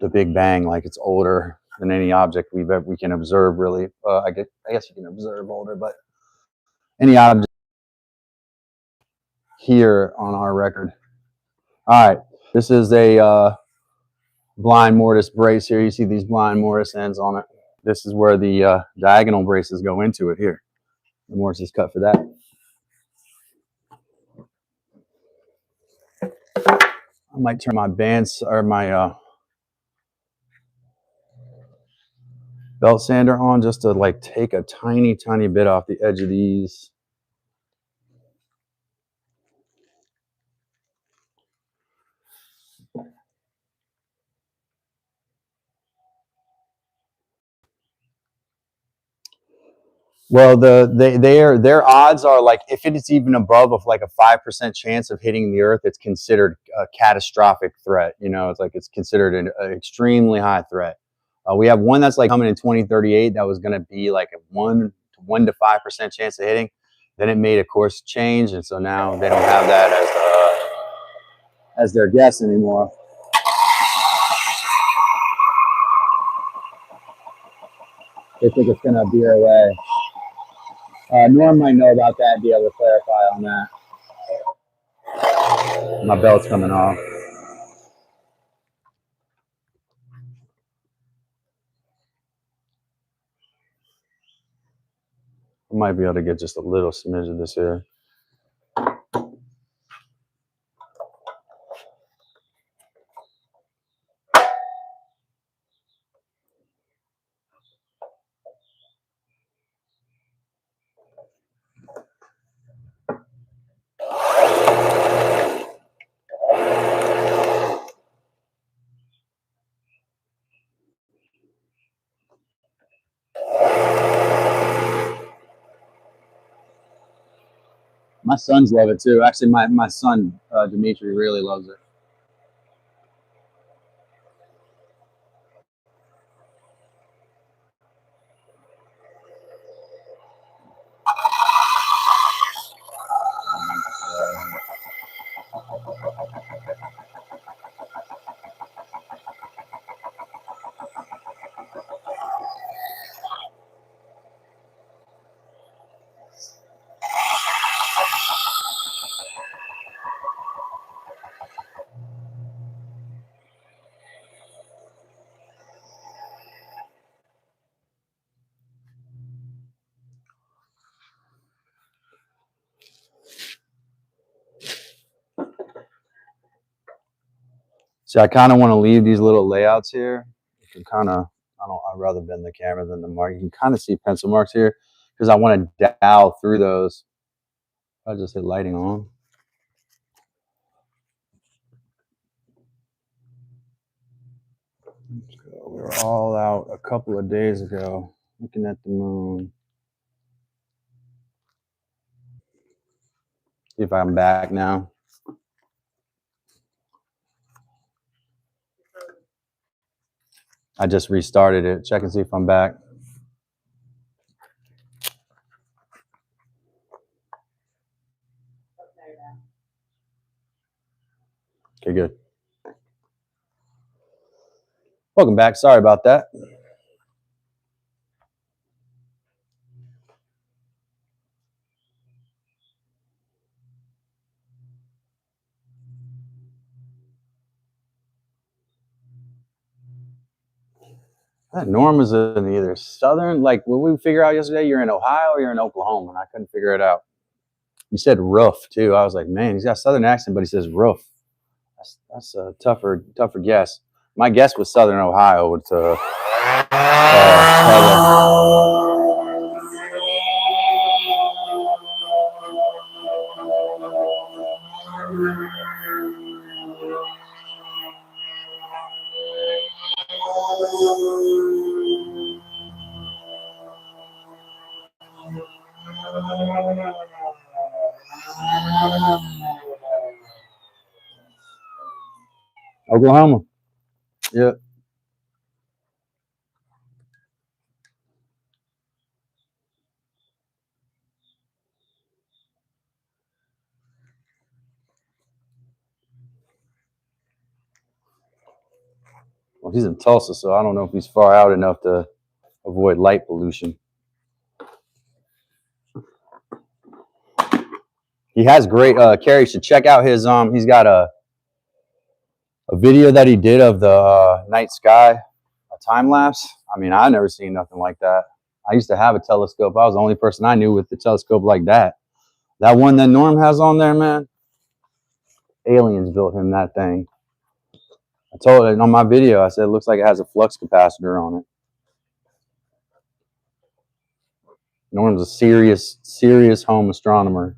the Big Bang, like it's older than any object we can observe. Really, I guess you can observe older, but any object here on our record. All right, this is a blind mortise brace here. You see these blind mortise ends on it. This is where the diagonal braces go into it here. The mortise is cut for that. I might turn my bands or my belt sander on just to like take a tiny bit off the edge of these. Well, their odds are like if it is even above of like a 5% chance of hitting the Earth, it's considered a catastrophic threat. It's considered an extremely high threat. We have one that's like coming in 2038 that was going to be like a 1 to 5% chance of hitting. Then it made a course change, and so now they don't have that as their guess anymore. They think it's going to veer away. Norm might know about that and be able to clarify on that. My belt's coming off. I might be able to get just a little smidge of this here. My sons love it too. Actually, my son Dimitri really loves it. So I kind of want to leave these little layouts here. You can kind of, I'd rather bend the camera than the mark. You can kind of see pencil marks here because I want to dowel through those. I'll just hit lighting on. We were all out a couple of days ago looking at the moon. See if I'm back now. I just restarted it. Check and see if I'm back. Okay, good. Welcome back. Sorry about that. Norm is in either southern, like when we figure out yesterday, you're in Ohio or you're in Oklahoma, and I couldn't figure it out. You said roof too. I was like, man, he's got a southern accent, but he says roof. That's a tougher guess. My guess was southern Ohio with Oklahoma. Yeah. Well, he's in Tulsa, so I don't know if he's far out enough to avoid light pollution. He has great Carrie should check out his he's got a video that he did of the night sky, a time lapse. I mean, I never seen nothing like that. I used to have a telescope. I was the only person I knew with the telescope like that. That one that Norm has on there, man. Aliens built him that thing. I told it on my video. I said it looks like it has a flux capacitor on it. Norm's a serious home astronomer.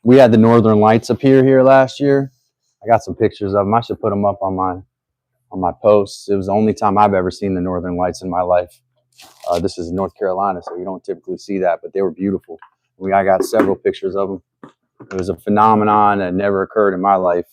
We had the Northern Lights appear here last year. I got some pictures of them. I should put them up on my posts. It was the only time I've ever seen the Northern Lights in my life. This is North Carolina, so you don't typically see that, but they were beautiful. I got several pictures of them. It was a phenomenon that never occurred in my life.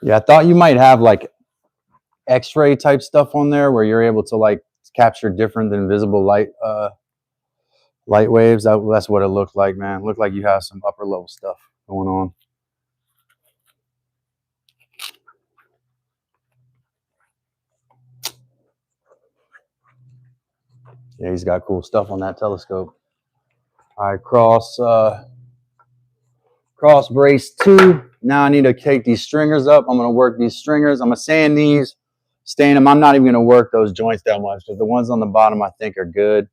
Yeah, I thought you might have like X-ray type stuff on there where you're able to like capture different than visible light waves. That's what it looked like, man. It looked like you have some upper level stuff going on. Yeah, he's got cool stuff on that telescope. All right, cross brace 2. Now I need to take these stringers up. I'm going to work these stringers. I'm going to sand these, stain them. I'm not even going to work those joints that much because the ones on the bottom I think are good.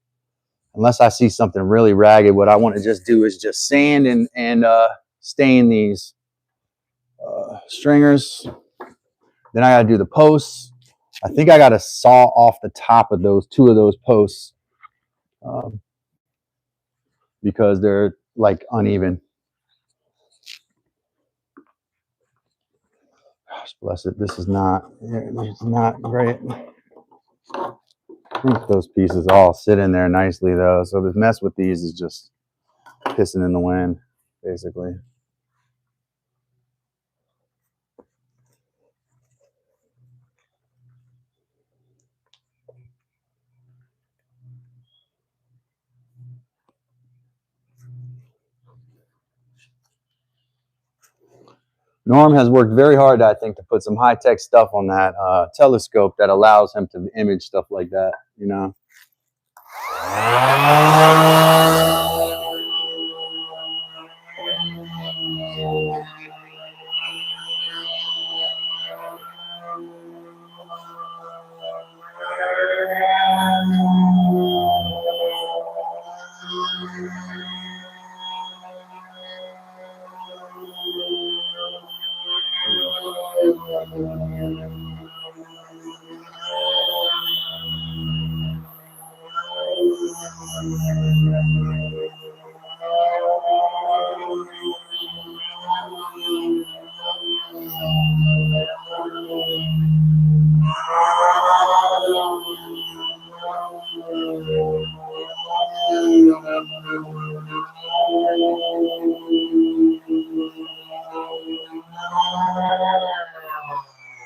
Unless I see something really ragged, what I want to just do is just sand and stain these stringers. Then I got to do the posts. I think I got to saw off the top of those 2 of those posts because they're like uneven. Gosh bless it. This is not great. I think those pieces all sit in there nicely though. So the mess with these is just pissing in the wind, basically. Norm has worked very hard, I think, to put some high-tech stuff on that telescope that allows him to image stuff like that, you know.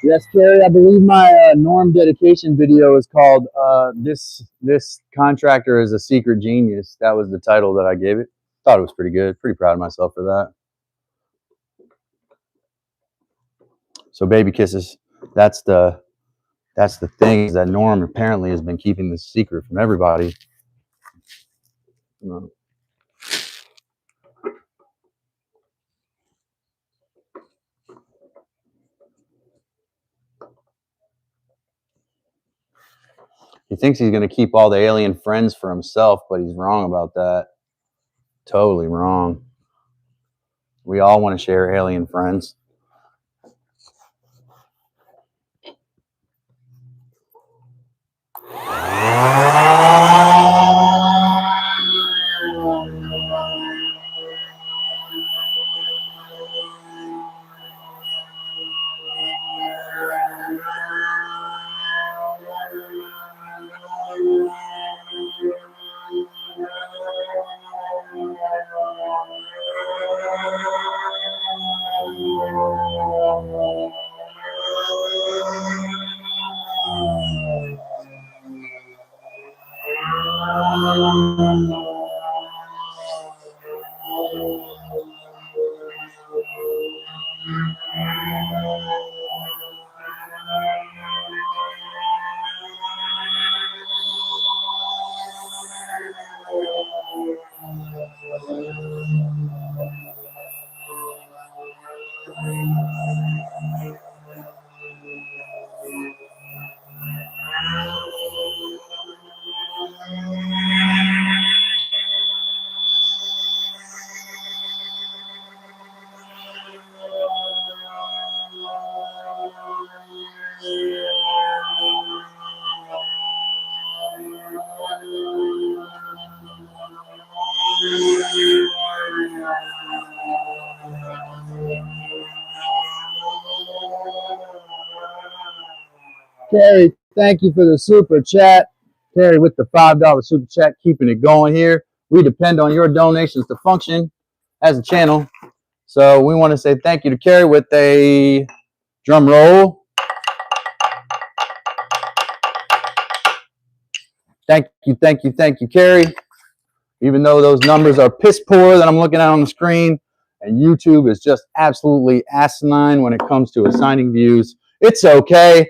Yes, Carrie, I believe my Norm dedication video is called This Contractor is a Secret Genius. That was the title that I gave it. Thought it was pretty good. Pretty proud of myself for that. So baby kisses. That's the thing, is that Norm apparently has been keeping this secret from everybody. He thinks he's going to keep all the alien friends for himself, but he's wrong about that. Totally wrong. We all want to share alien friends. Carrie, thank you for the super chat. Carrie with the $5 super chat, keeping it going here. We depend on your donations to function as a channel. So we want to say thank you to Carrie with a drum roll. Thank you, Carrie. Even though those numbers are piss poor that I'm looking at on the screen, and YouTube is just absolutely asinine when it comes to assigning views, it's okay.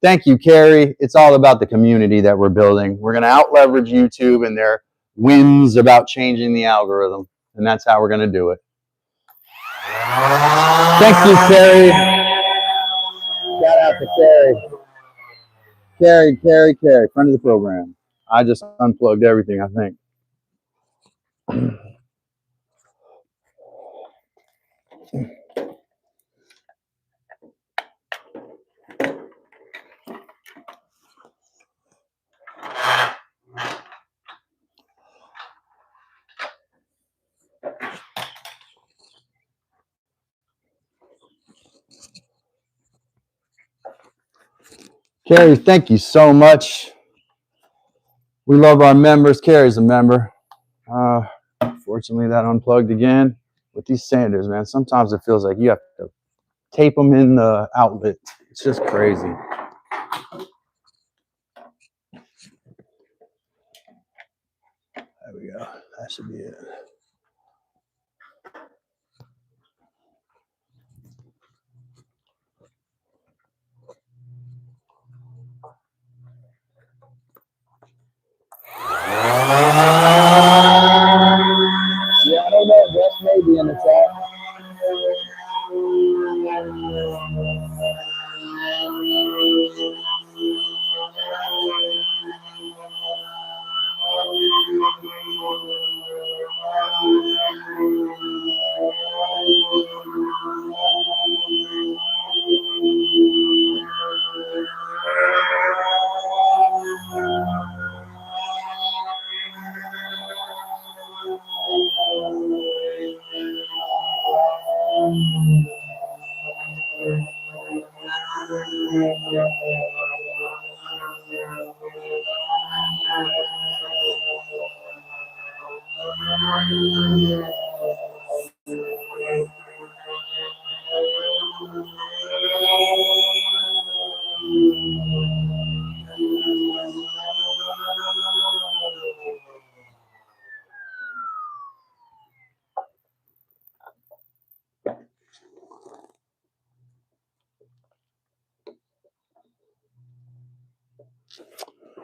thank you, Carrie. It's all about the community that we're building. We're going to out leverage YouTube and their whims about changing the algorithm. And that's how we're going to do it. Thank you, Carrie. Shout out to Carrie. Carrie, friend of the program. I just unplugged everything, I think. Carrie, thank you so much. We love our members. Carrie's a member. Fortunately, that unplugged again. With these sanders, man, sometimes it feels like you have to tape them in the outlet. It's just crazy. There we go. That should be it. Yeah, I don't know. Wes may be in the chat.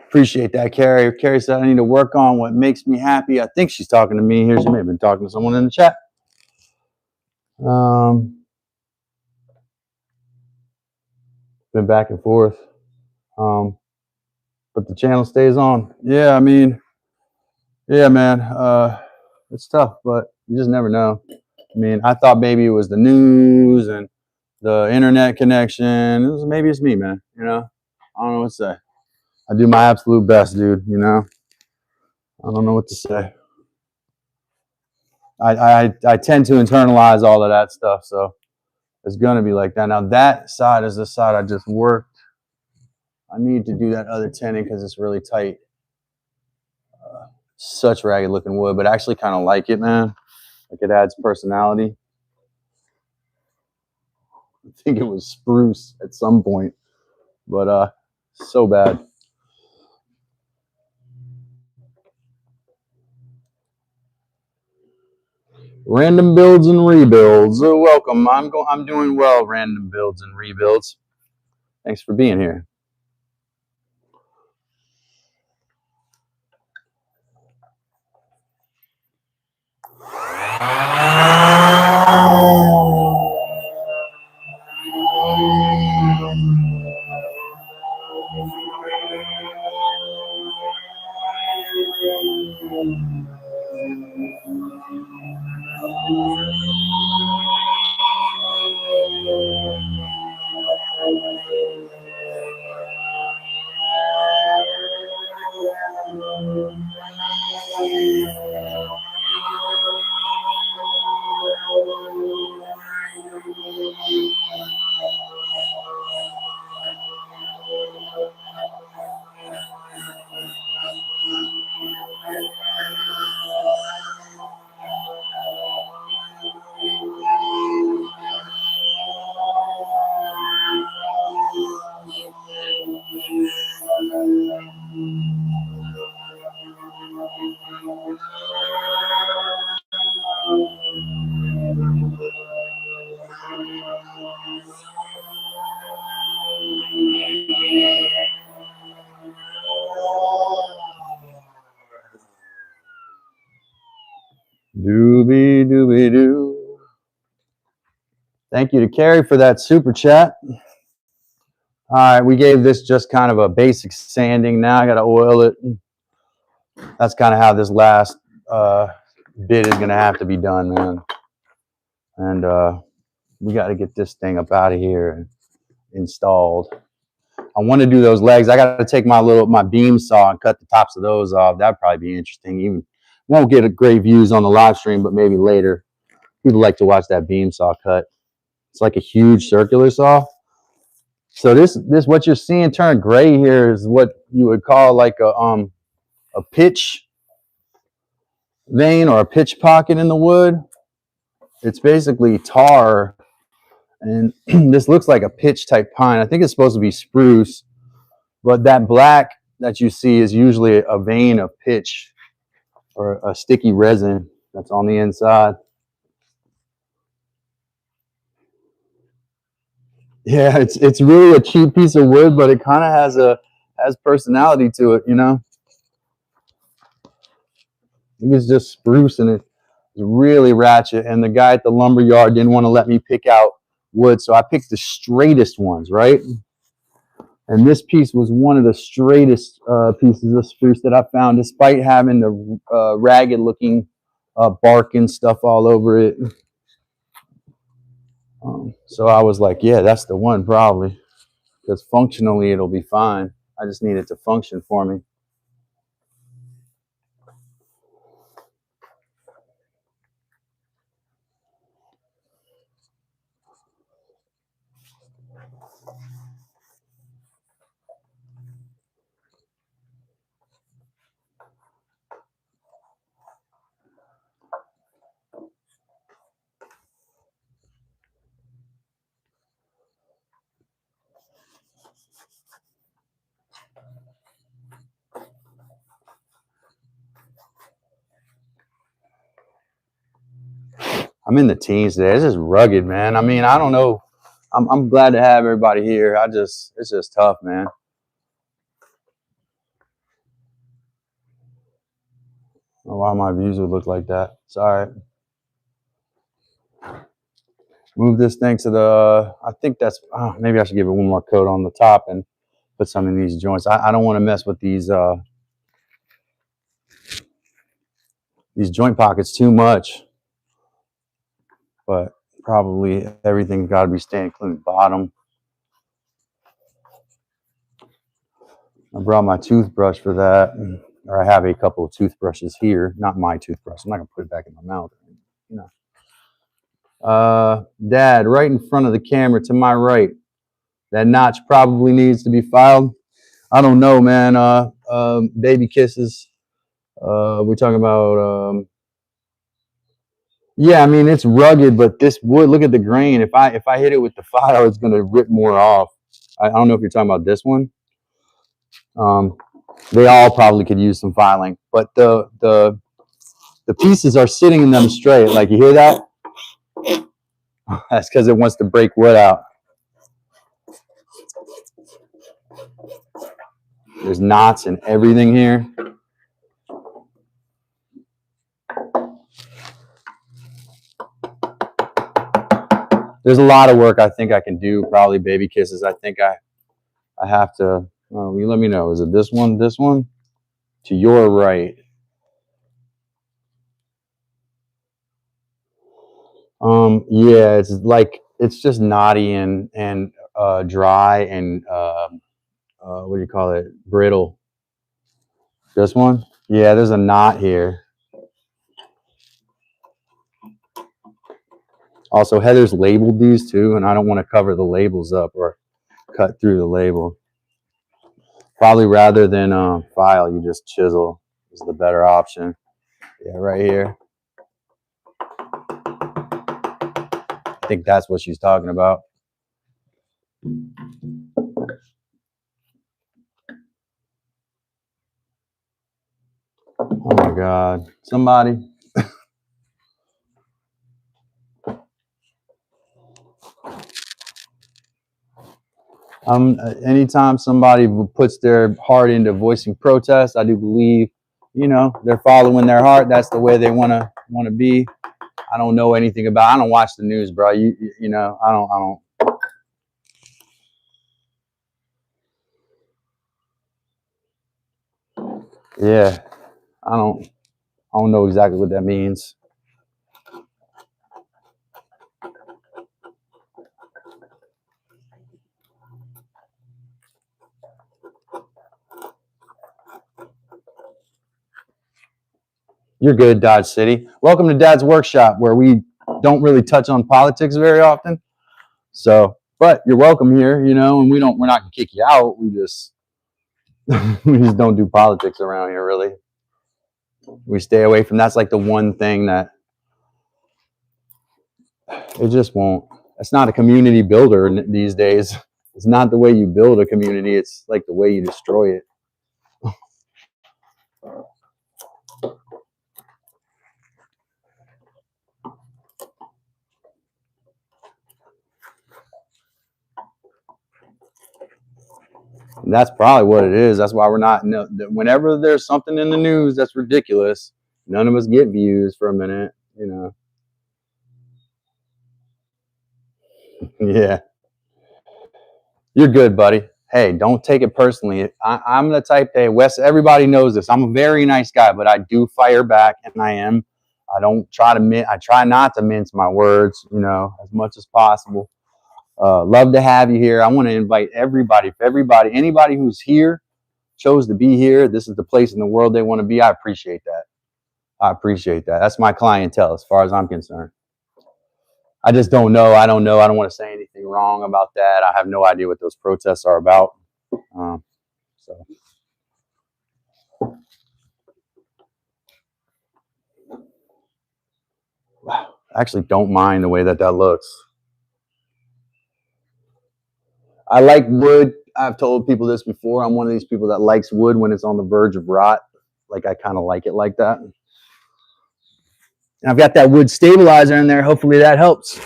Appreciate that, Carrie. Carrie said, I need to work on what makes me happy. I think she's talking to me here. She may have been talking to someone in the chat. Been back and forth. But the channel stays on. Yeah, I mean, yeah, man. It's tough, but you just never know. I mean, I thought maybe it was the news and the internet connection. Maybe it's me, man. You know, I don't know what to say. I do my absolute best, dude. You know, I don't know what to say. I tend to internalize all of that stuff, so it's gonna be like that. Now that side is the side I just worked. I need to do that other tinning because it's really tight. Such ragged looking wood, but I actually kind of like it, man. Like it adds personality. I think it was spruce at some point, but so bad. Random builds and rebuilds. Welcome. I'm doing well. Random builds and rebuilds. Thanks for being here. Thank you to Carrie for that super chat. All right, we gave this just kind of a basic sanding. Now I got to oil it. That's kind of how this last bit is going to have to be done, man. And we got to get this thing up out of here and installed. I want to do those legs. I got to take my beam saw and cut the tops of those off. That'd probably be interesting. Even won't get great views on the live stream, but maybe later. People like to watch that beam saw cut. It's like a huge circular saw. So this what you're seeing turn gray here is what you would call like a pitch vein or a pitch pocket in the wood. It's basically tar, and this looks like a pitch type pine. I think it's supposed to be spruce, but that black that you see is usually a vein of pitch or a sticky resin that's on the inside. Yeah, it's really a cheap piece of wood, but it kind of has personality to it, you know. It was just spruce and it's really ratchet. And the guy at the lumber yard didn't want to let me pick out wood, so I picked the straightest ones, right? And this piece was one of the straightest pieces of spruce that I found, despite having the ragged-looking bark and stuff all over it. So I was like, yeah, that's the one probably, because functionally it'll be fine. I just need it to function for me. I'm in the teens today. It's just rugged, man. I mean, I don't know. I'm glad to have everybody here. It's just tough, man. I don't know why my views would look like that. Sorry. Move this thing to the, I think that's, maybe I should give it one more coat on the top and put some in these joints. I don't want to mess with these joint pockets too much, but probably everything's got to be staying clean at the bottom. I brought my toothbrush for that, or I have a couple of toothbrushes here. Not my toothbrush. I'm not gonna put it back in my mouth, you know. Dad, right in front of the camera to my right. That notch probably needs to be filed. I don't know, man. Baby kisses. We're talking about. Yeah, I mean it's rugged, but this wood. Look at the grain. If I hit it with the file, it's gonna rip more off. I don't know if you're talking about this one. They all probably could use some filing, but the pieces are sitting in them straight. Like, you hear that? That's because it wants to break wood out. There's knots and everything here. There's a lot of work I think I can do. Probably baby kisses. I think I have to. You let me know. Is it this one? This one? To your right. Yeah, it's like it's just knotty and dry and what do you call it? Brittle. This one? Yeah, there's a knot here. Also, Heather's labeled these too, and I don't want to cover the labels up or cut through the label. Probably rather than file, you just chisel is the better option. Yeah, right here. I think that's what she's talking about. Oh my God, somebody. Anytime somebody puts their heart into voicing protest, I do believe, you know, they're following their heart. That's the way they want to be. I don't know anything about. I don't watch the news, bro. You know, I don't. Yeah, I don't know exactly what that means. You're good, Dodge City. Welcome to Dad's Workshop, where we don't really touch on politics very often. So, but you're welcome here, you know, and we're not gonna kick you out. We just don't do politics around here, really. We stay away from. That's like the one thing that it just won't. It's not a community builder these days. It's not the way you build a community. It's like the way you destroy it. And that's probably what it is. That's why we're not. No, whenever there's something in the news that's ridiculous, none of us get views for a minute. You know. Yeah, you're good, buddy. Hey, don't take it personally. I'm the type. Hey, Wes. Everybody knows this. I'm a very nice guy, but I do fire back, and I am. I don't try to. I try not to mince my words. You know, as much as possible. Love to have you here. I want to invite everybody. If anybody who's here chose to be here, this is the place in the world they want to be. I appreciate that. I appreciate that. That's my clientele, as far as I'm concerned. I just don't know. I don't know. I don't want to say anything wrong about that. I have no idea what those protests are about. So. Wow. I actually don't mind the way that looks. I like wood. I've told people this before. I'm one of these people that likes wood when it's on the verge of rot. Like, I kind of like it like that. And I've got that wood stabilizer in there. Hopefully that helps,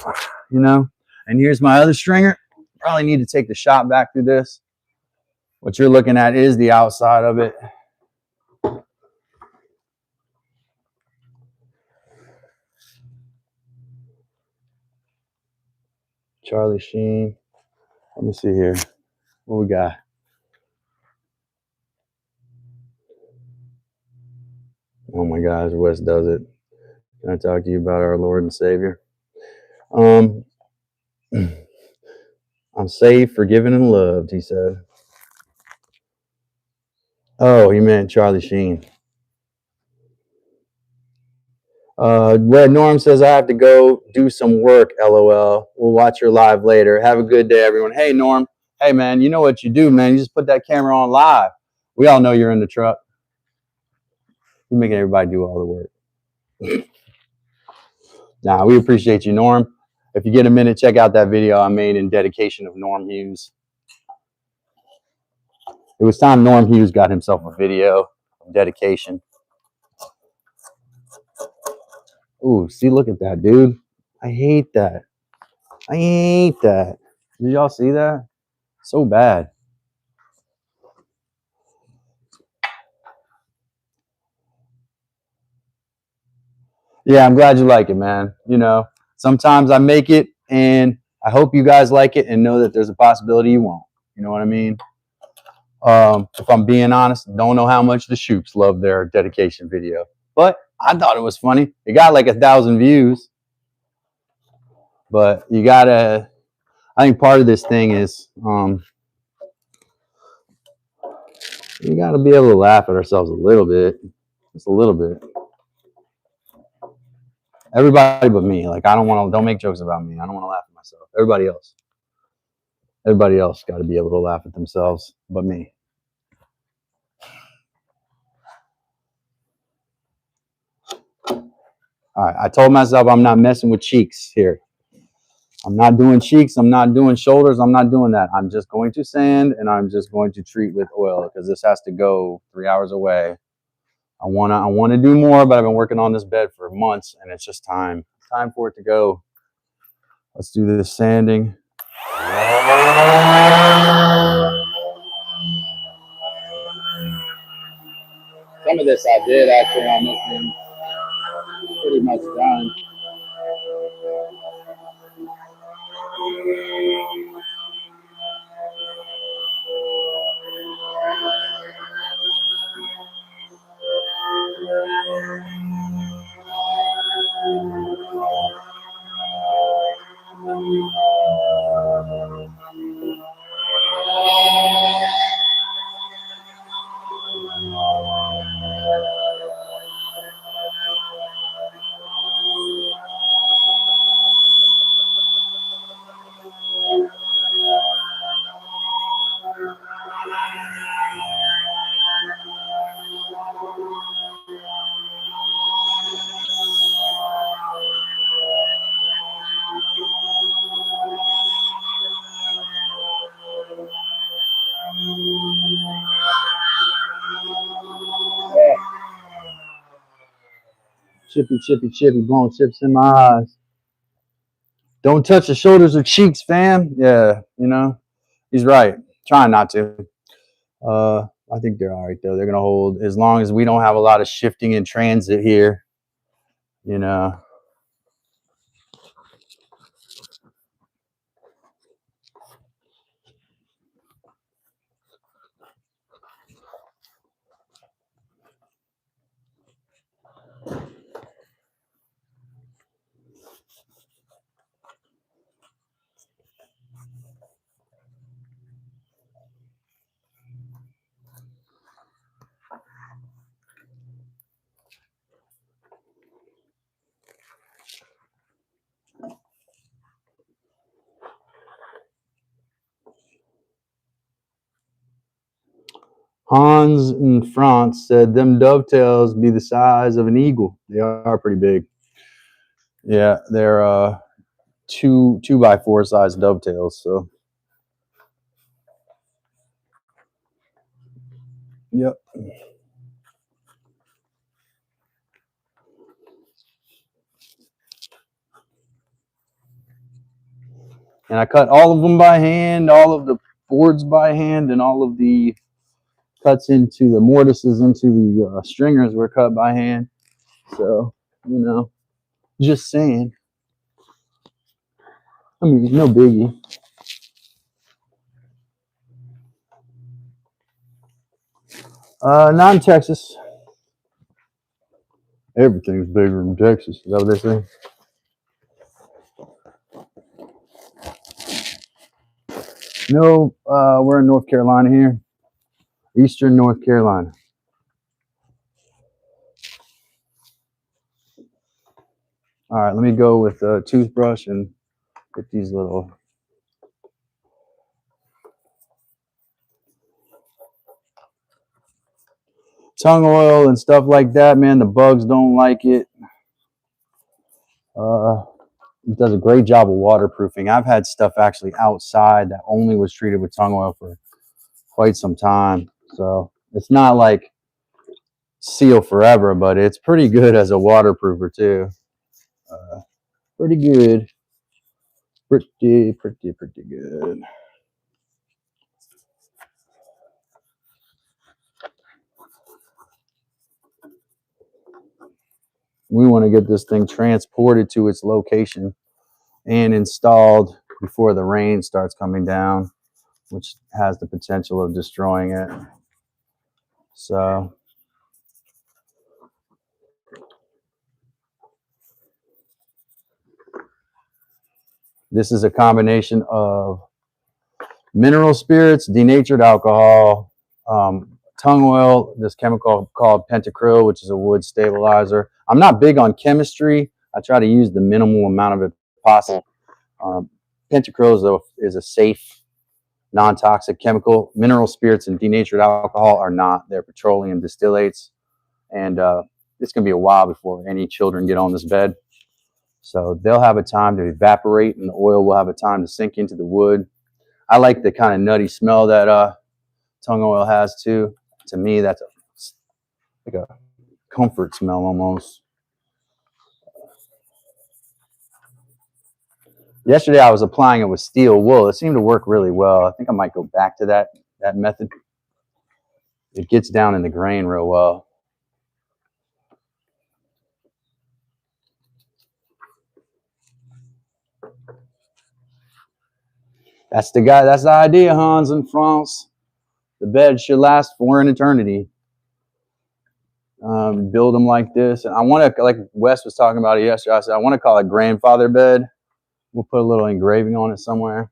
you know. And here's my other stringer. Probably need to take the shop back through this. What you're looking at is the outside of it. Charlie Sheen. Let me see here. What we got? Oh my gosh, Wes does it. Can I talk to you about our Lord and Savior? I'm saved, forgiven, and loved, he said. Oh, he meant Charlie Sheen. Red Norm says I have to go do some work, LOL. We'll watch your live later. Have a good day, everyone. Hey, Norm. Hey, man, you know what you do, man. You just put that camera on live. We all know you're in the truck. You're making everybody do all the work. Nah, we appreciate you, Norm. If you get a minute, check out that video I made in dedication of Norm Hughes. It was time Norm Hughes got himself a video of dedication. Ooh, see, look at that, dude. I hate that. I hate that. Did y'all see that? So bad. Yeah, I'm glad you like it, man. You know, sometimes I make it and I hope you guys like it and know that there's a possibility you won't. You know what I mean? If I'm being honest, don't know how much the Shoops love their dedication video, but I thought it was funny. It got like 1,000 views, but you gotta, I think part of this thing is, you gotta be able to laugh at ourselves a little bit, just a little bit. Everybody but me. Like, don't make jokes about me. I don't want to laugh at myself. Everybody else got to be able to laugh at themselves but me. All right, I told myself I'm not messing with cheeks here. I'm not doing cheeks. I'm not doing shoulders. I'm not doing that. I'm just going to sand and I'm just going to treat with oil because this has to go 3 hours away. I wanna do more, but I've been working on this bed for months and it's just time for it to go. Let's do this sanding. Some of this I did actually on this one. Pretty much done. Chippy, chippy, chippy, blowing chips in my eyes. Don't touch the shoulders or cheeks, fam. Yeah, you know, he's right. Trying not to. I think they're all right, though. They're going to hold as long as we don't have a lot of shifting in transit here, you know. Hans in France said them dovetails be the size of an eagle. They are pretty big. Yeah, they're 2x4 size dovetails. So, yep. And I cut all of them by hand, all of the boards by hand, and all of the cuts into the mortises into the stringers were cut by hand. So, you know, just saying. I mean, no biggie. Not in Texas. Everything's bigger in Texas. Is that what they say? No, we're in North Carolina here. Eastern North Carolina. All right, let me go with a toothbrush and get these little tung oil and stuff like that, man. The bugs don't like it. It does a great job of waterproofing. I've had stuff actually outside that only was treated with tung oil for quite some time. So it's not like seal forever, but it's pretty good as a waterproofer too. Pretty good. Pretty good. We want to get this thing transported to its location and installed before the rain starts coming down, which has the potential of destroying it. So this is a combination of mineral spirits, denatured alcohol, tung oil, this chemical called pentacryl, which is a wood stabilizer. I'm not big on chemistry. I try to use the minimal amount of it possible. Pentacryl is a safe, non-toxic chemical. Mineral spirits and denatured alcohol are not. They're petroleum distillates. And it's going to be a while before any children get on this bed. So they'll have a time to evaporate and the oil will have a time to sink into the wood. I like the kind of nutty smell that tung oil has too. To me, that's like a comfort smell almost. Yesterday, I was applying it with steel wool. It seemed to work really well. I think I might go back to that method. It gets down in the grain real well. That's the guy. That's the idea, Hans in France. The bed should last for an eternity. Build them like this. And I want to, like Wes was talking about it yesterday, I said, I want to call it grandfather bed. We'll put a little engraving on it somewhere.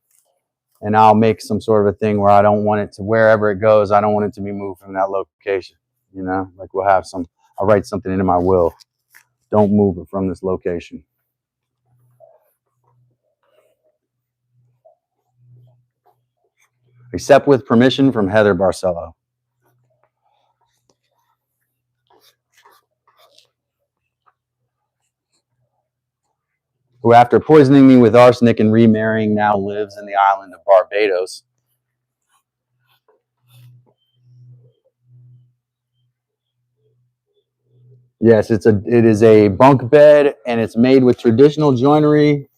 And I'll make some sort of a thing where I don't want it to, wherever it goes, I don't want it to be moved from that location. You know, like we'll have some, I'll write something into my will. Don't move it from this location. Except with permission from Heather Barcelo. Who, after poisoning me with arsenic and remarrying, now lives in the island of Barbados. Yes, it is a bunk bed, and it's made with traditional joinery.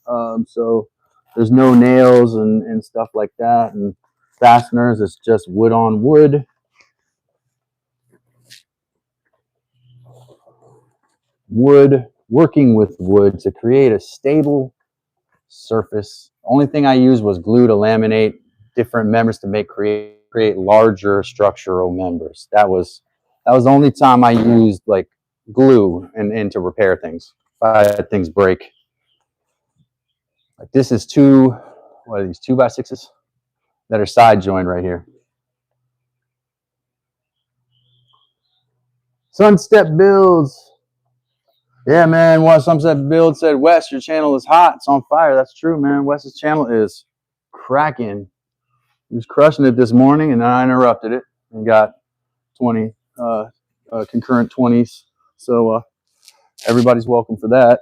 So there's no nails and stuff like that, and fasteners. It's just wood on wood. Wood, working with wood to create a stable surface. Only thing I used was glue to laminate different members to create larger structural members. That was the only time I used like glue and to repair things. If I had things break. Like this is what are these, 2x6s that are side joined right here. Sunstep Builds. Yeah, man. One Sunset Build said, Wes, your channel is hot. It's on fire. That's true, man. Wes's channel is cracking. He was crushing it this morning, and then I interrupted it and got 20 concurrent 20s. So everybody's welcome for that.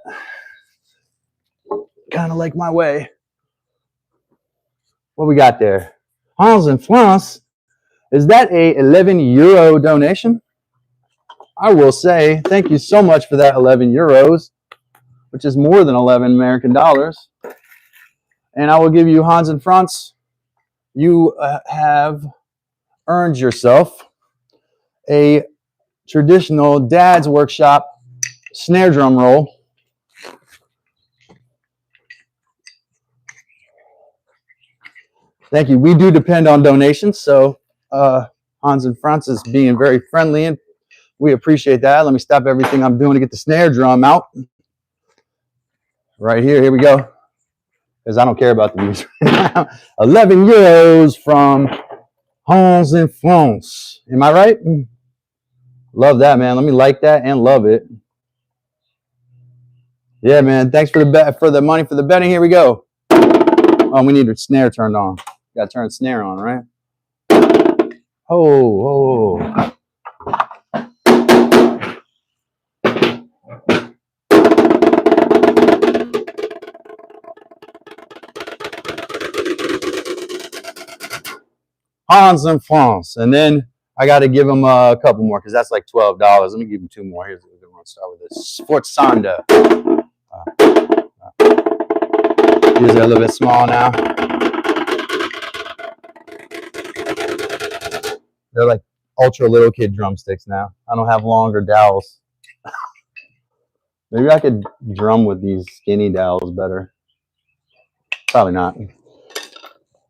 Kind of like my way. What we got there? Hans in France. Is that a €11 donation? I will say thank you so much for that 11 euros, which is more than 11 American dollars. And I will give you, Hans in France, you have earned yourself a traditional Dad's Workshop snare drum roll. Thank you. We do depend on donations, so Hans in France is being very friendly, and we appreciate that. Let me stop everything I'm doing to get the snare drum out. Right here. Here we go. Because I don't care about the music. 11 euros from Hans in France. Am I right? Love that, man. Let me like that and love it. Yeah, man. Thanks for the money for the betting. Here we go. Oh, we need the snare turned on. Got to turn the snare on, right? Oh. Hans in France. And then I got to give him a couple more because that's like $12. Let me give him two more. Here's what we're going to start with this. Sforzando. These are a little bit small now. They're like ultra little kid drumsticks now. I don't have longer dowels. Maybe I could drum with these skinny dowels better. Probably not.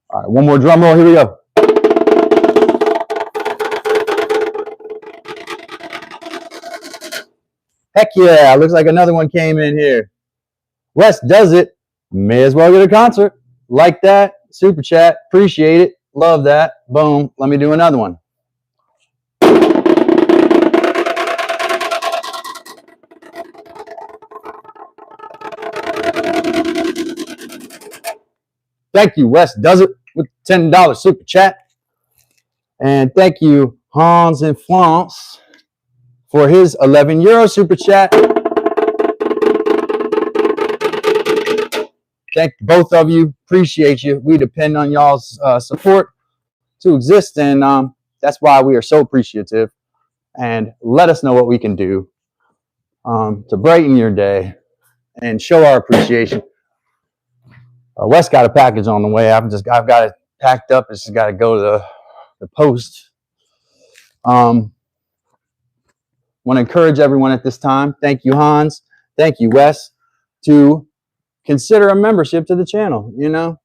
All right, one more drum roll. Here we go. Heck yeah, looks like another one came in here. Wes does it. May as well get a concert. Like that. Super chat. Appreciate it. Love that. Boom. Let me do another one. Thank you, Wes does it with $10 super chat. And thank you, Hans in France, for his 11 euro super chat. Thank both of you. Appreciate you. We depend on y'all's support to exist, and that's why we are so appreciative. And let us know what we can do to brighten your day and show our appreciation. Wes got a package on the way. I've got it packed up. It's just got to go to the post. Want to encourage everyone at this time. Thank you, Hans. Thank you, Wes, to consider a membership to the channel. You know,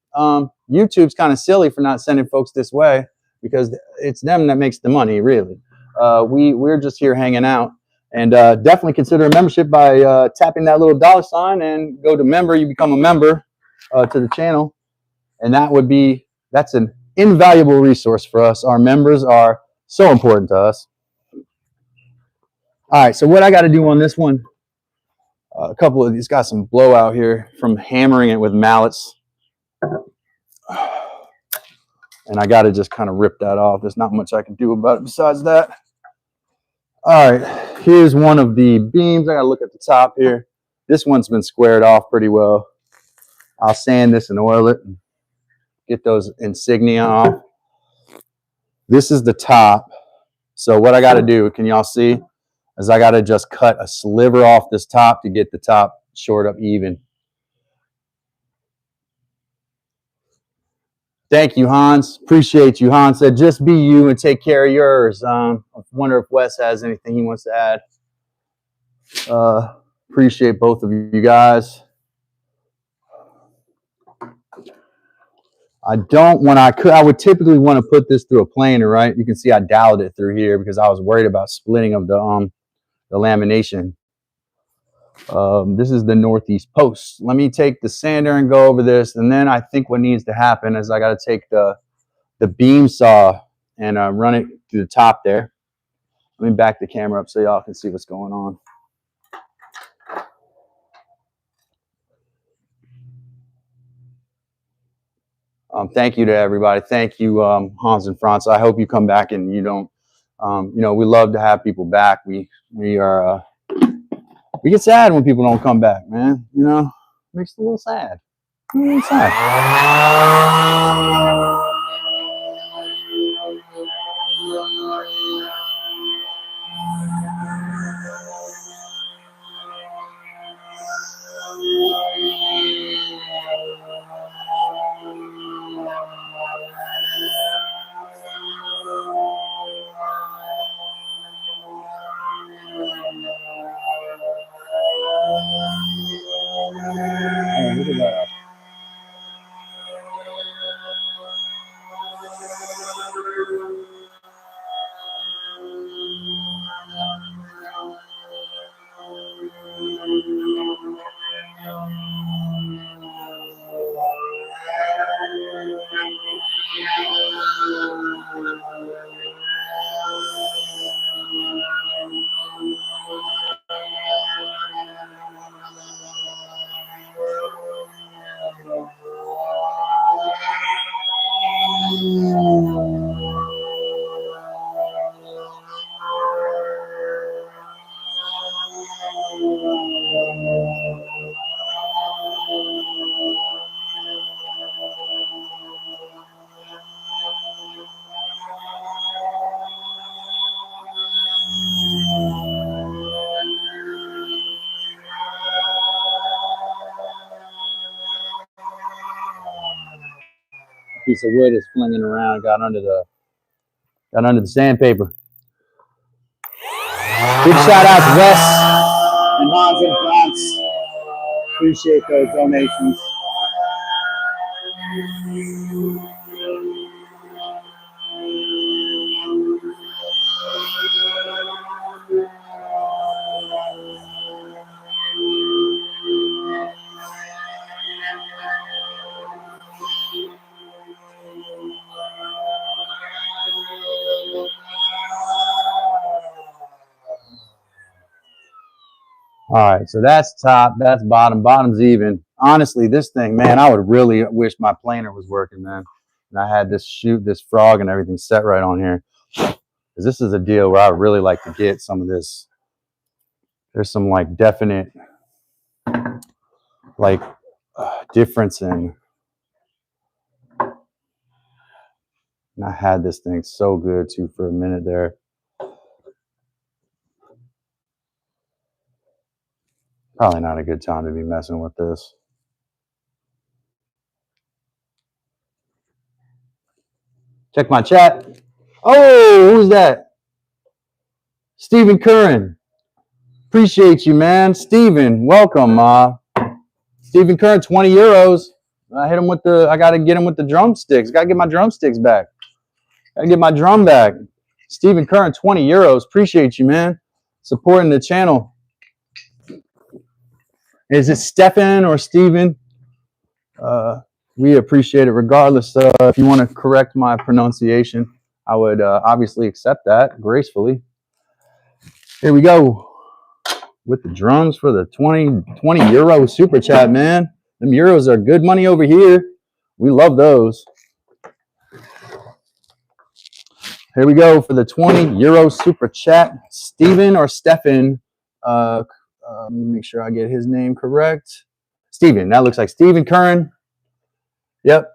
YouTube's kind of silly for not sending folks this way because it's them that makes the money, really. We're just here hanging out. And definitely consider a membership by tapping that little $sign and go to member. You become a member. to the channel, and that's an invaluable resource for us. Our members are so important to us. All right, so what I got to do on this one, a couple of these got some blowout here from hammering it with mallets, and I got to just kind of rip that off. There's not much I can do about it besides that. All right, here's one of the beams. I got to look at the top here. This one's been squared off pretty well. I'll sand this and oil it and get those insignia off. This is the top. So what I got to do, can y'all see, is I got to just cut a sliver off this top to get the top short up even. Thank you, Hans. Appreciate you. Hans said, just be you and take care of yours. I wonder if Wes has anything he wants to add. Appreciate both of you guys. I would typically want to put this through a planer, right? You can see I doweled it through here because I was worried about splitting of the lamination. This is the northeast post. Let me take the sander and go over this, and then I think what needs to happen is I got to take the beam saw and run it through the top there. Let me back the camera up so y'all can see what's going on. Thank you to everybody. Thank you, Hans and Franz. I hope you come back and you don't, we love to have people back. We get sad when people don't come back, man. Makes it a little sad. A little sad. Look at that. Piece of wood is flinging around, got under the sandpaper. Big shout out to Wes and Hans and Franz. Appreciate those donations. All right, so that's top, that's bottom, bottom's even. Honestly, this thing, man, I would really wish my planer was working, man. And I had this frog and everything set right on here. Because this is a deal where I would really like to get some of this. There's some like definite like difference in. And I had this thing so good too for a minute there. Probably not a good time to be messing with this. Check my chat. Oh, who's that? Stephen Curran. Appreciate you, man. Stephen, welcome. Stephen Curran, 20 euros. I gotta get him with the drumsticks. Gotta get my drumsticks back. Gotta get my drum back. Stephen Curran, 20 euros. Appreciate you, man. Supporting the channel. Is it Stefan or Steven? We appreciate it regardless. If you want to correct my pronunciation, I would obviously accept that gracefully. Here we go with the drums for the 20 euro super chat, man. Them euros are good money over here. We love those. Here we go for the 20 euro super chat. Steven or Stefan. Let me make sure I get his name correct. Steven. That looks like Steven Curran. Yep.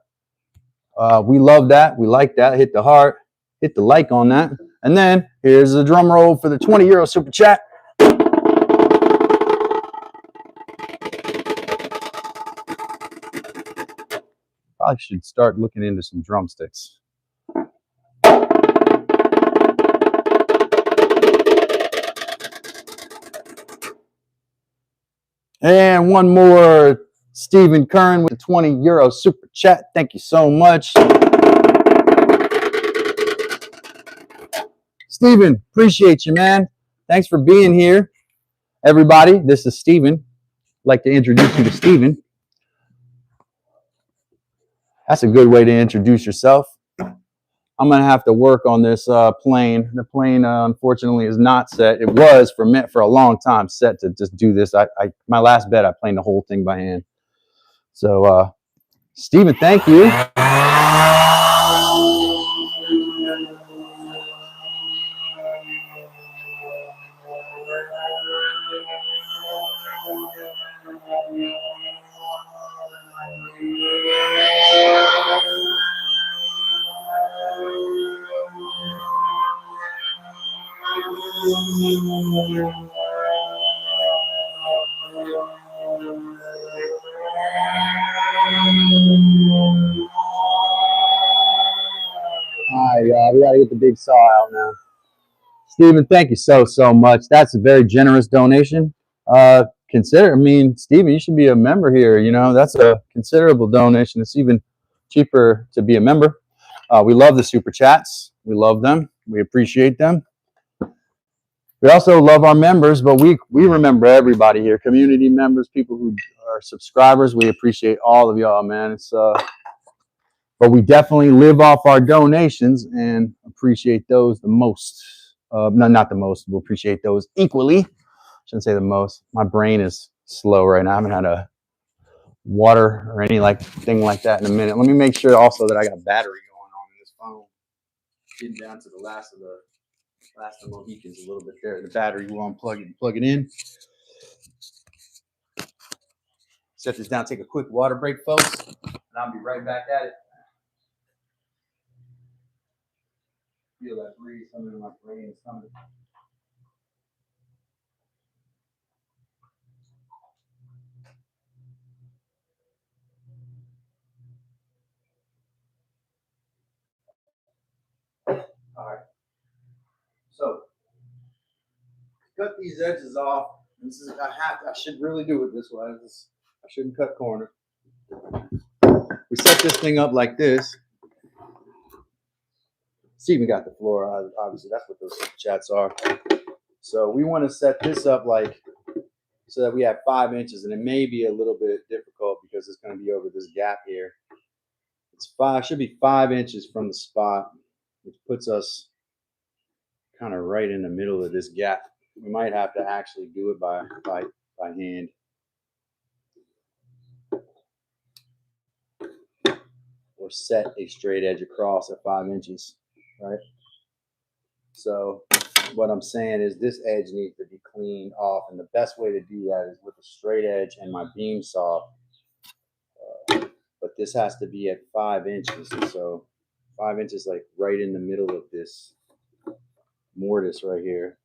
We love that. We like that. Hit the heart. Hit the like on that. And then here's the drum roll for the 20 euro super chat. Probably should start looking into some drumsticks. And one more, Stephen Kern with the 20 euro super chat. Thank you so much. Stephen, appreciate you, man. Thanks for being here. Everybody, this is Stephen. I'd like to introduce you to Stephen. That's a good way to introduce yourself. I'm going to have to work on this plane. The plane, unfortunately, is not set. It was for a long time set to just do this. My last bed, I planed the whole thing by hand. So, Stephen, thank you. All right, y'all. We got to get the big saw out now. Stephen, thank you so much. That's a very generous donation. Stephen, you should be a member here. You know, that's a considerable donation. It's even cheaper to be a member. We love the super chats. We love them. We appreciate them. We also love our members, but we remember everybody here, community members, people who are subscribers. We appreciate all of y'all, man. But we definitely live off our donations and appreciate those the most. No, not the most. We'll appreciate those equally. Shouldn't say the most. My brain is slow right now. I haven't had a water or any thing like that in a minute. Let me make sure also that I got a battery going on in this phone. Getting down to the last of the Mohicans a little bit there. The battery will unplug it and plug it in. Set this down, take a quick water break, folks, and I'll be right back at it. Feel that breeze coming in my brain. It's coming. All right. So cut these edges off. I should really do it this way. I shouldn't cut corners. We set this thing up like this. Steven got the floor. Obviously, that's what those chats are. So we want to set this up so that we have 5 inches, and it may be a little bit difficult because it's going to be over this gap here. Should be 5 inches from the spot, which puts us kind of right in the middle of this gap. We might have to actually do it by hand. Or set a straight edge across at 5 inches, right? So what I'm saying is this edge needs to be cleaned off, and the best way to do that is with a straight edge and my beam saw. But this has to be at 5 inches, and so 5 inches like right in the middle of this mortise right here.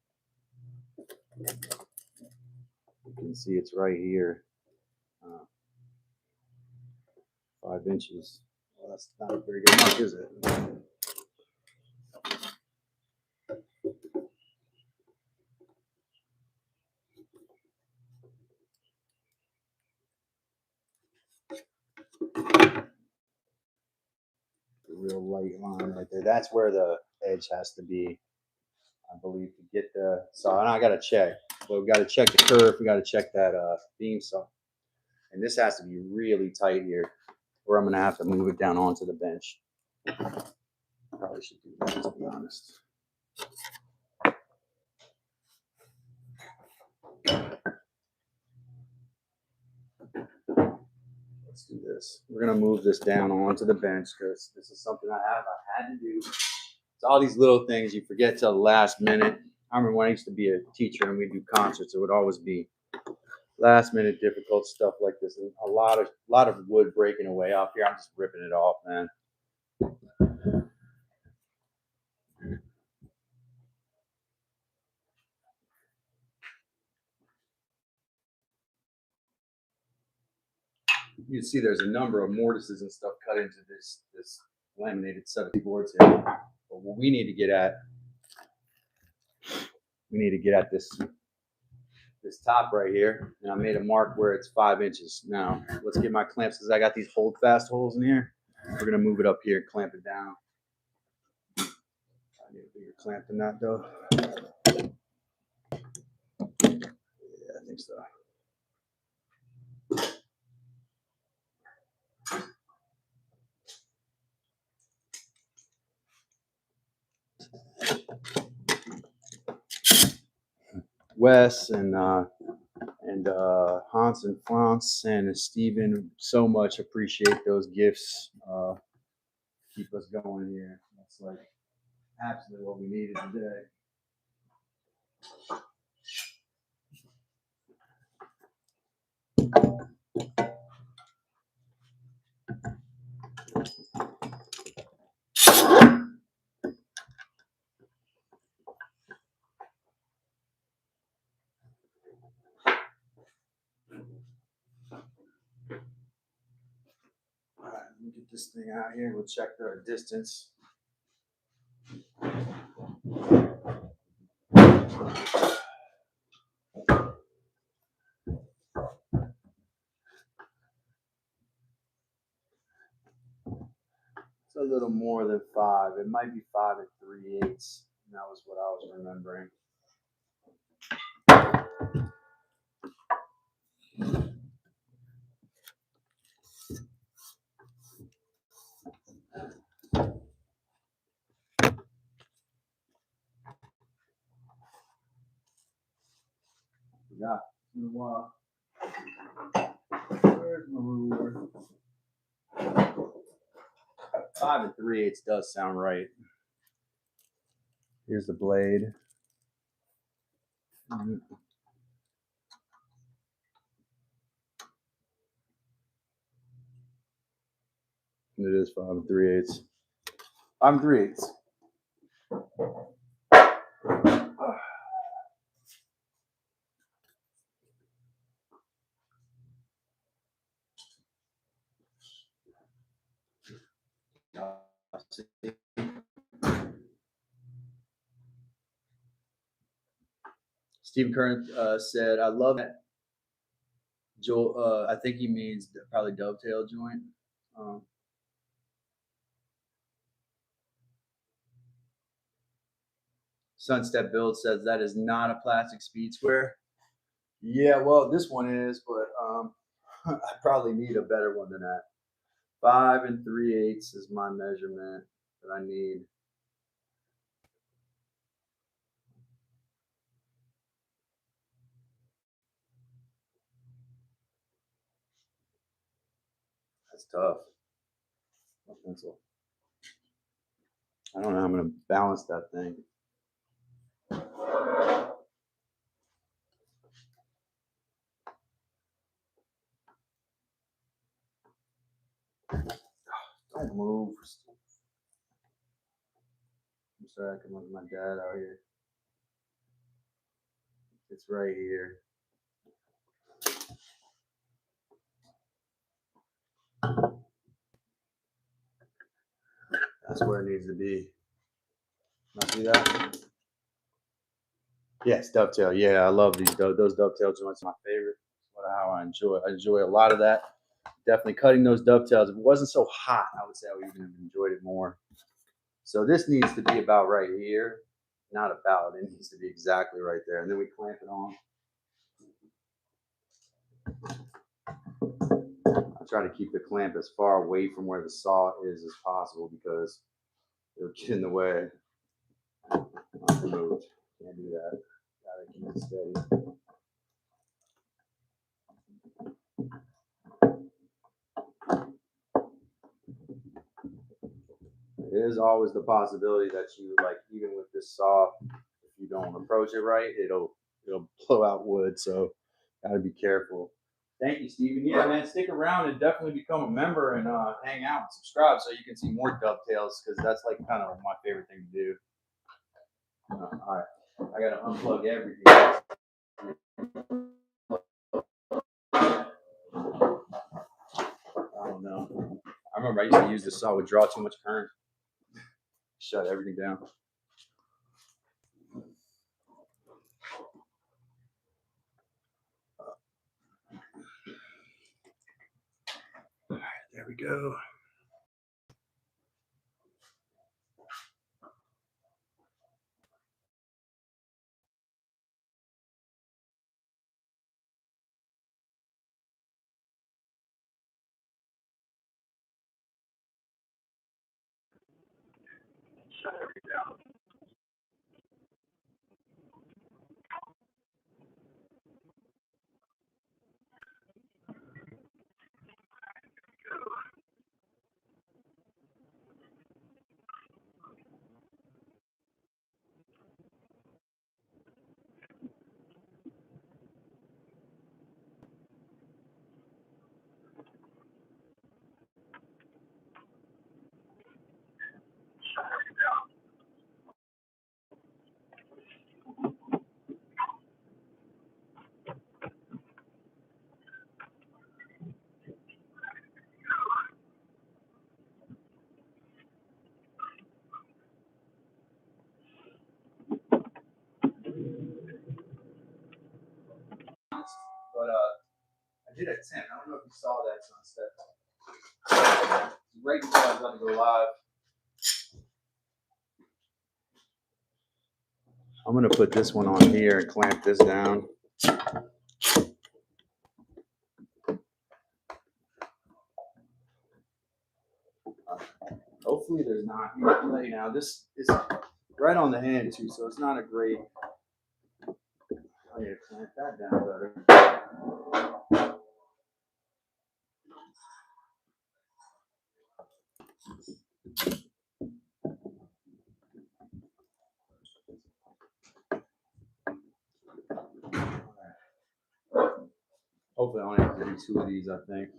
You can see it's right here. 5 inches. Well, that's not a very good mark, is it? Real light line right there. That's where the edge has to be, I believe, to get the saw. And I got to check. Well, we got to check the curve. We got to check that beam saw. And this has to be really tight here, or I'm gonna have to move it down onto the bench. Probably should do that, to be honest. Let's do this. We're gonna move this down onto the bench because this is something I had to do. It's all these little things you forget till the last minute. I remember when I used to be a teacher and we'd do concerts, it would always be last minute difficult stuff like this, and a lot of wood breaking away off here. I'm just ripping it off, man. You can see there's a number of mortises and stuff cut into this laminated set of boards here. But what we need to get at, this top right here, and I made a mark where it's 5 inches. Now let's get my clamps because I got these hold fast holes in here. We're gonna move it up here and clamp it down. I need a bigger clamp than that though. Yeah, I think so. Wes and Hans and Franz and Steven so much appreciate those gifts. Keep us going here. That's like absolutely what we needed today. All right, let me get this thing out here. We'll check the distance. It's a little more than 5. It might be 5 3/8. That was what I was remembering. Forgot. It's been a while. Where's my ruler? 5 3/8 does sound right. Here's the blade. It is 5 3/8. 5 3/8. Steve Curran said, I love that. Joel, I think he means probably dovetail joint. Sunstep Build says that is not a plastic speed square. Yeah, well, this one is, but I probably need a better one than that. 5 3/8 is my measurement that I need. That's tough. No pencil. I don't know how I'm going to balance that thing. Don't move. I'm sorry, I can look at my dad out here. It's right here. That's where it needs to be. Not see that? Yes, dovetail. Yeah, I love these. Those dovetail joints are my favorite. That's how I enjoy it. I enjoy a lot of that. Definitely cutting those dovetails. If it wasn't so hot, I would say I would even have enjoyed it more. So this needs to be about right here. Not about. It needs to be exactly right there. And then we clamp it on. I try to keep the clamp as far away from where the saw is as possible because it'll get in the way. Not moved. Can't do that. Gotta keep it steady. There is always the possibility that you, like, even with this saw, if you don't approach it right, it'll blow out wood. So gotta be careful. Thank you, Steven. Yeah, man, stick around and definitely become a member and hang out and subscribe so you can see more dovetails, because that's like kind of my favorite thing to do. All right, I gotta unplug everything. I don't know. I remember I used to use this saw, would draw too much current. Shut everything down. All right, there we go. Shut everything down. But I did a 10. I don't know if you saw that sunset. Right before I was about to go live. I'm gonna put this one on here and clamp this down. Hopefully there's not delay now. This is right on the hand too, so it's not a great. I need to clamp that down better. Hopefully I only have to do 2 of these, I think.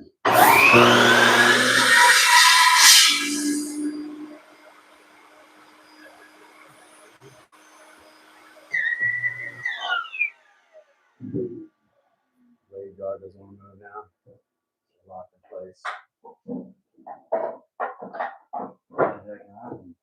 Blade guard doesn't want to move now. It's locked in place. What the heck happened?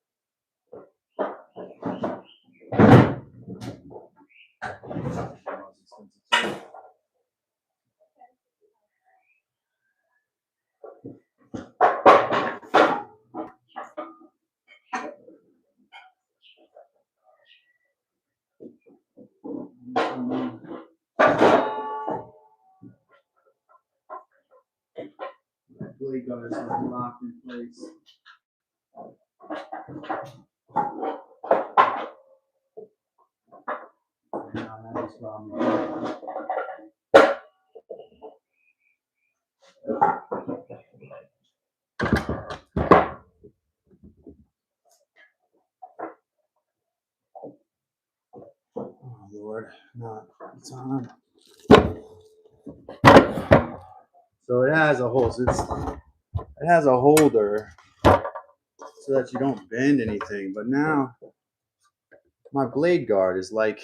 Blade guard is locked in place. Oh Lord, not time. So it has a hole. So it has a holder so that you don't bend anything. But now my blade guard is like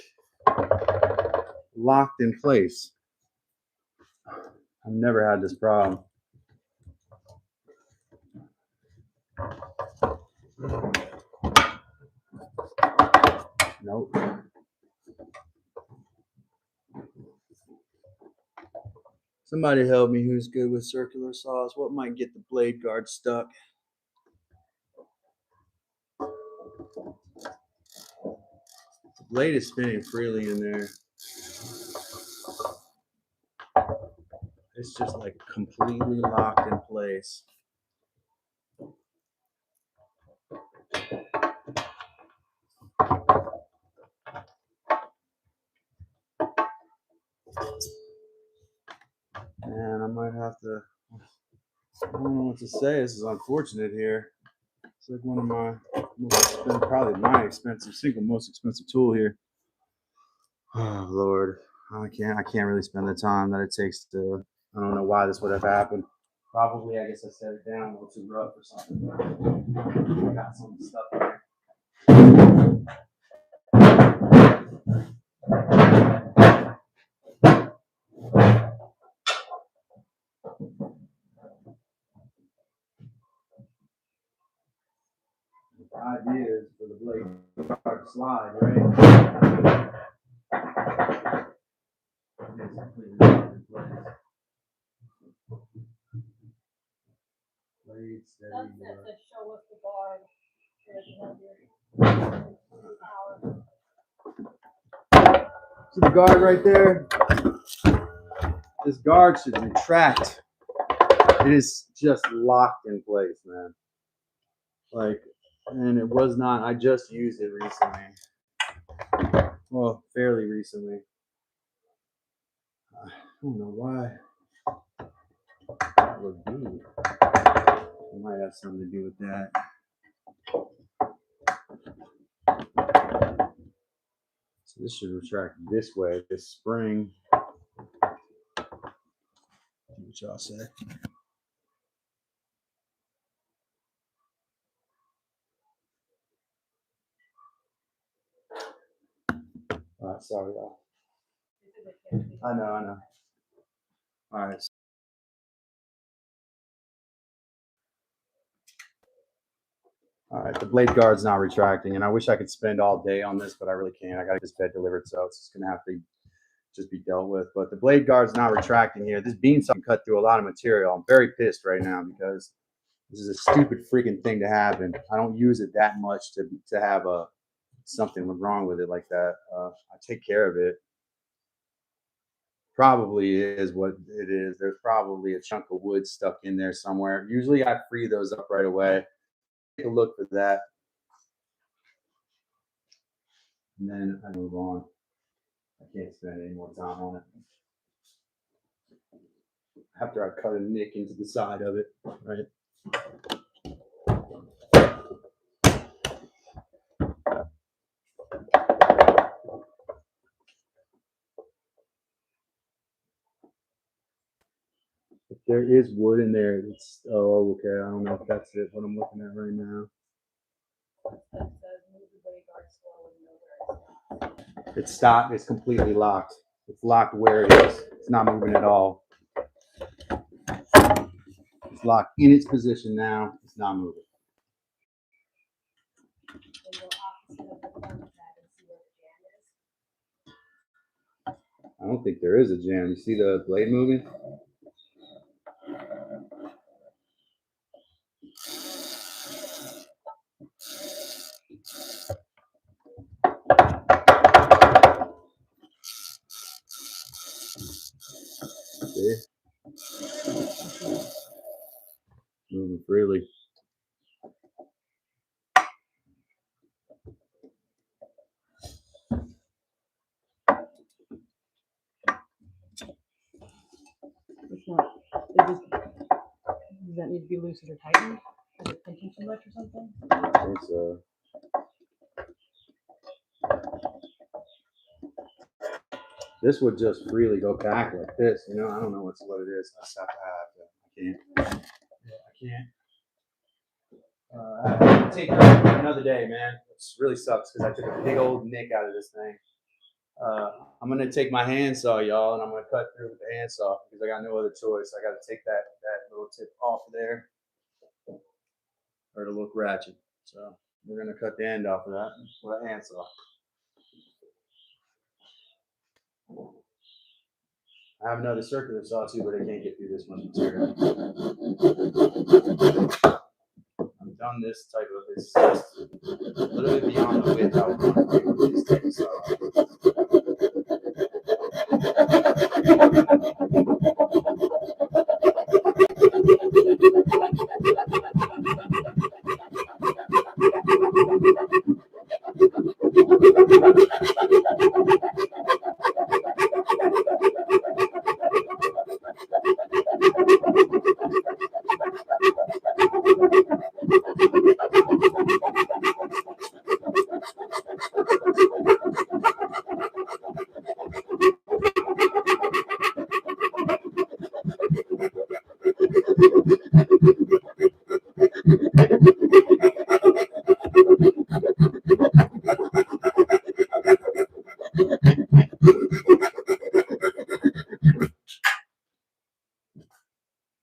locked in place. I've never had this problem. Nope. Somebody help me who's good with circular saws. What might get the blade guard stuck? The blade is spinning freely in there. It's just like completely locked in place. And I might have to, I don't know what to say. This is unfortunate here. It's like one of my probably my single most expensive tool here. Oh Lord, I can't really spend the time that it takes to. I don't know why this would have happened. Probably, I guess I set it down a little too rough or something. I got some stuff here. The idea is for the blade to slide, right? Blade steady. That's it, to show us the guard. See the guard right there? This guard should retract. It is just locked in place, man. Like, and it was not, I just used it recently. Well, fairly recently. I don't know why that would be. It might have something to do with that. So this should retract this way, this spring. What y'all say? All right, sorry, y'all. I know. All right. All right, the blade guard's not retracting, and I wish I could spend all day on this, but I really can't. I got this bed delivered, so it's just gonna have to just be dealt with. But the blade guard's not retracting here. This beam saw can cut through a lot of material. I'm very pissed right now because this is a stupid freaking thing to happen. I don't use it that much to have something wrong with it like that. I take care of it. Probably is what it is. There's probably a chunk of wood stuck in there somewhere. Usually I free those up right away. Take a look for that. And then I move on. I can't spend any more time on it. After I cut a nick into the side of it, right? If there is wood in there, it's, oh, okay. I don't know if that's it, what I'm looking at right now. It's stopped. It's completely locked. It's locked where it is. It's not moving at all. It's locked in its position now. It's not moving. I don't think there is a jam. You see the blade moving? See? Moving freely. It's not. Does that need to be loosened or tightened? Is it pinching too much or something? I think so. This would just freely go back like this, you know. I don't know what it is. I just have to have it. I can't. I have to take that another day, man. It really sucks because I took a big old nick out of this thing. I'm gonna take my handsaw, y'all, and I'm gonna cut through with the handsaw because I got no other choice. I got to take that little tip off of there, or it'll look ratchet. So we're gonna cut the end off of that with a handsaw. I have another circular saw too, but I can't get through this much material. I've done this type of, it's just a little bit beyond the width I would want to do with this type of saw.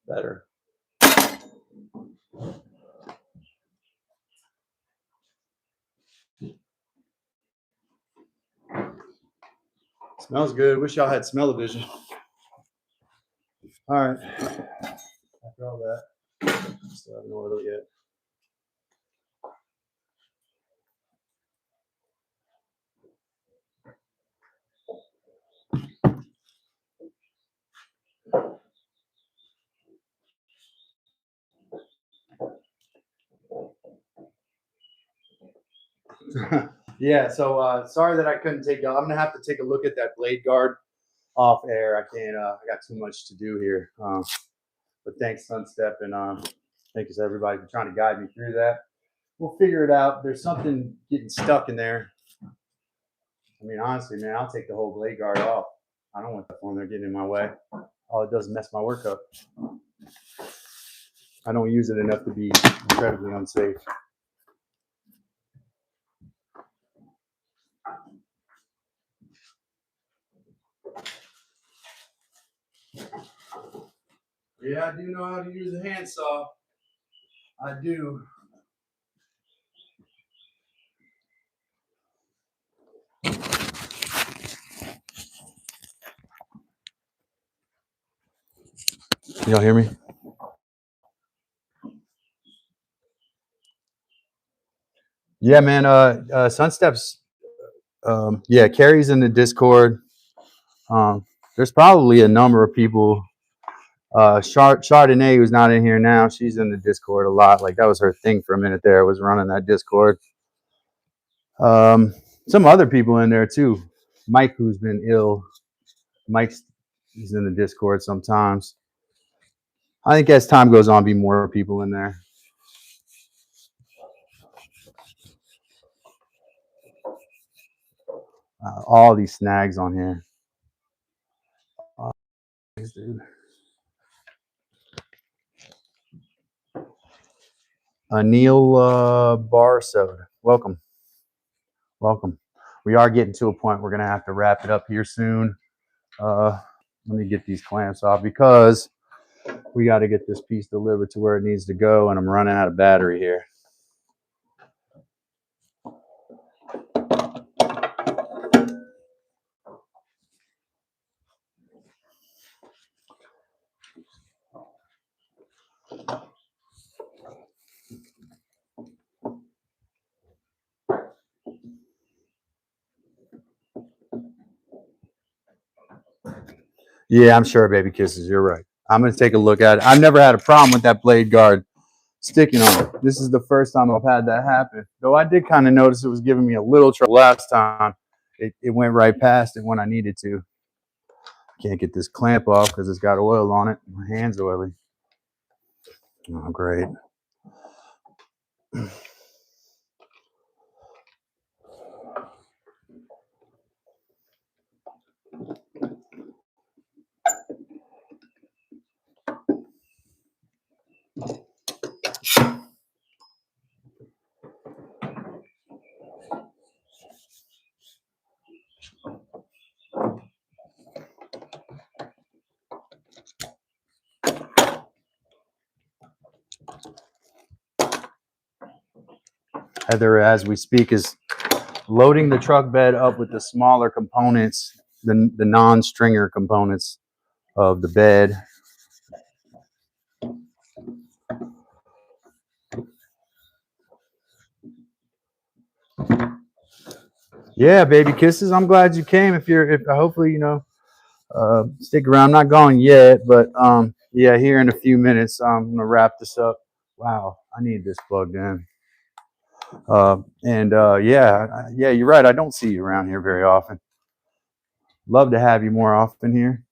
Better. Smells good. Wish y'all had smell-o-vision. All right. After all that, still haven't oiled it yet. Yeah, so sorry that I couldn't take y'all. I'm gonna have to take a look at that blade guard off air. I can't. I got too much to do here. But thanks, Sunstep, and thanks everybody for trying to guide me through that. We'll figure it out. There's something getting stuck in there. I mean, honestly, man, I'll take the whole blade guard off. I don't want that one there getting in my way. All it does is mess my work up. I don't use it enough to be incredibly unsafe. Yeah, I do know how to use a handsaw. I do. Y'all hear me? Yeah, man. Sunstep's. Yeah, Carrie's in the Discord. There's probably a number of people. Chardonnay, who's not in here now, she's in the Discord a lot. Like that was her thing for a minute there, was running that Discord. Some other people in there too. Mike, who's been ill. He's in the Discord sometimes. I think as time goes on, be more people in there. All these snags on here. Dude. Neil Bar Soda. Welcome. We are getting to a point we're gonna have to wrap it up here soon. Let me get these clamps off because we got to get this piece delivered to where it needs to go, and I'm running out of battery here. Yeah, I'm sure, baby kisses. You're right. I'm gonna take a look at it. I've never had a problem with that blade guard sticking on it. This is the first time I've had that happen. Though I did kind of notice it was giving me a little trouble last time. It went right past it when I needed to. Can't get this clamp off because it's got oil on it. My hand's oily. Oh, great. Heather, as we speak, is loading the truck bed up with the smaller components, the non-stringer components of the bed. Yeah, baby kisses. I'm glad you came. If hopefully, stick around. I'm not going yet, but yeah, here in a few minutes, I'm gonna wrap this up. Wow, I need this plugged in. Yeah, you're right. I don't see you around here very often. Love to have you more often here.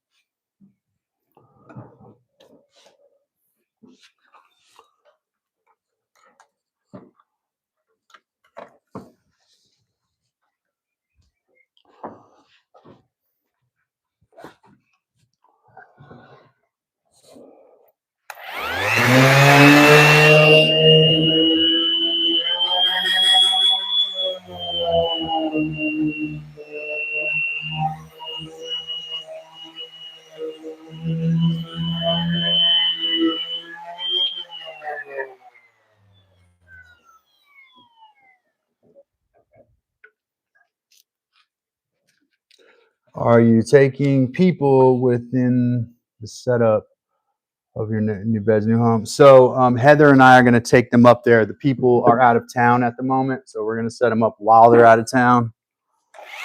Are you taking people within the setup of your new bed's new home? So Heather and I are going to take them up there. The people are out of town at the moment, so we're going to set them up while they're out of town.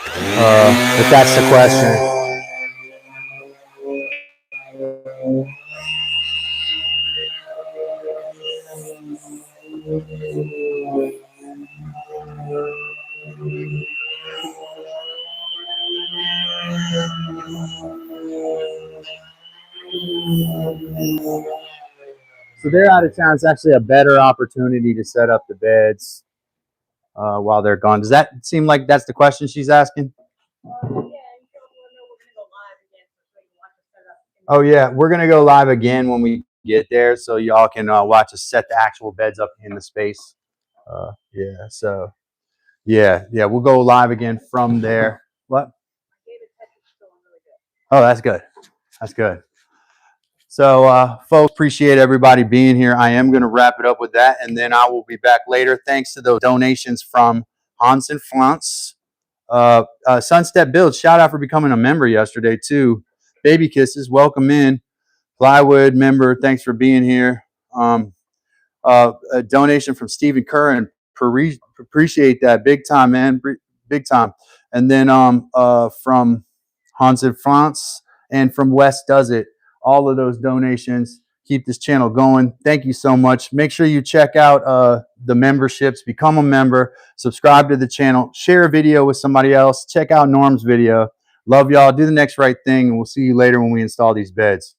If that's the question. So they're out of town. It's actually a better opportunity to set up the beds while they're gone. Does that seem like that's the question she's asking? Oh yeah, we're gonna go live again when we get there, so y'all can watch us set the actual beds up in the space. Yeah, so yeah, we'll go live again from there. What? Oh, that's good. That's good. So, folks, appreciate everybody being here. I am going to wrap it up with that, and then I will be back later. Thanks to those donations from Hans and Franz. Sunstep Build, shout out for becoming a member yesterday, too. Baby Kisses, welcome in. Plywood member, thanks for being here. A donation from Stephen Curran. Appreciate that. Big time, man. Big time. And then from Hans and France and from West Does It. All of those donations keep this channel going. Thank you so much. Make sure you check out the memberships. Become a member. Subscribe to the channel. Share a video with somebody else. Check out Norm's video. Love y'all. Do the next right thing. And we'll see you later when we install these beds.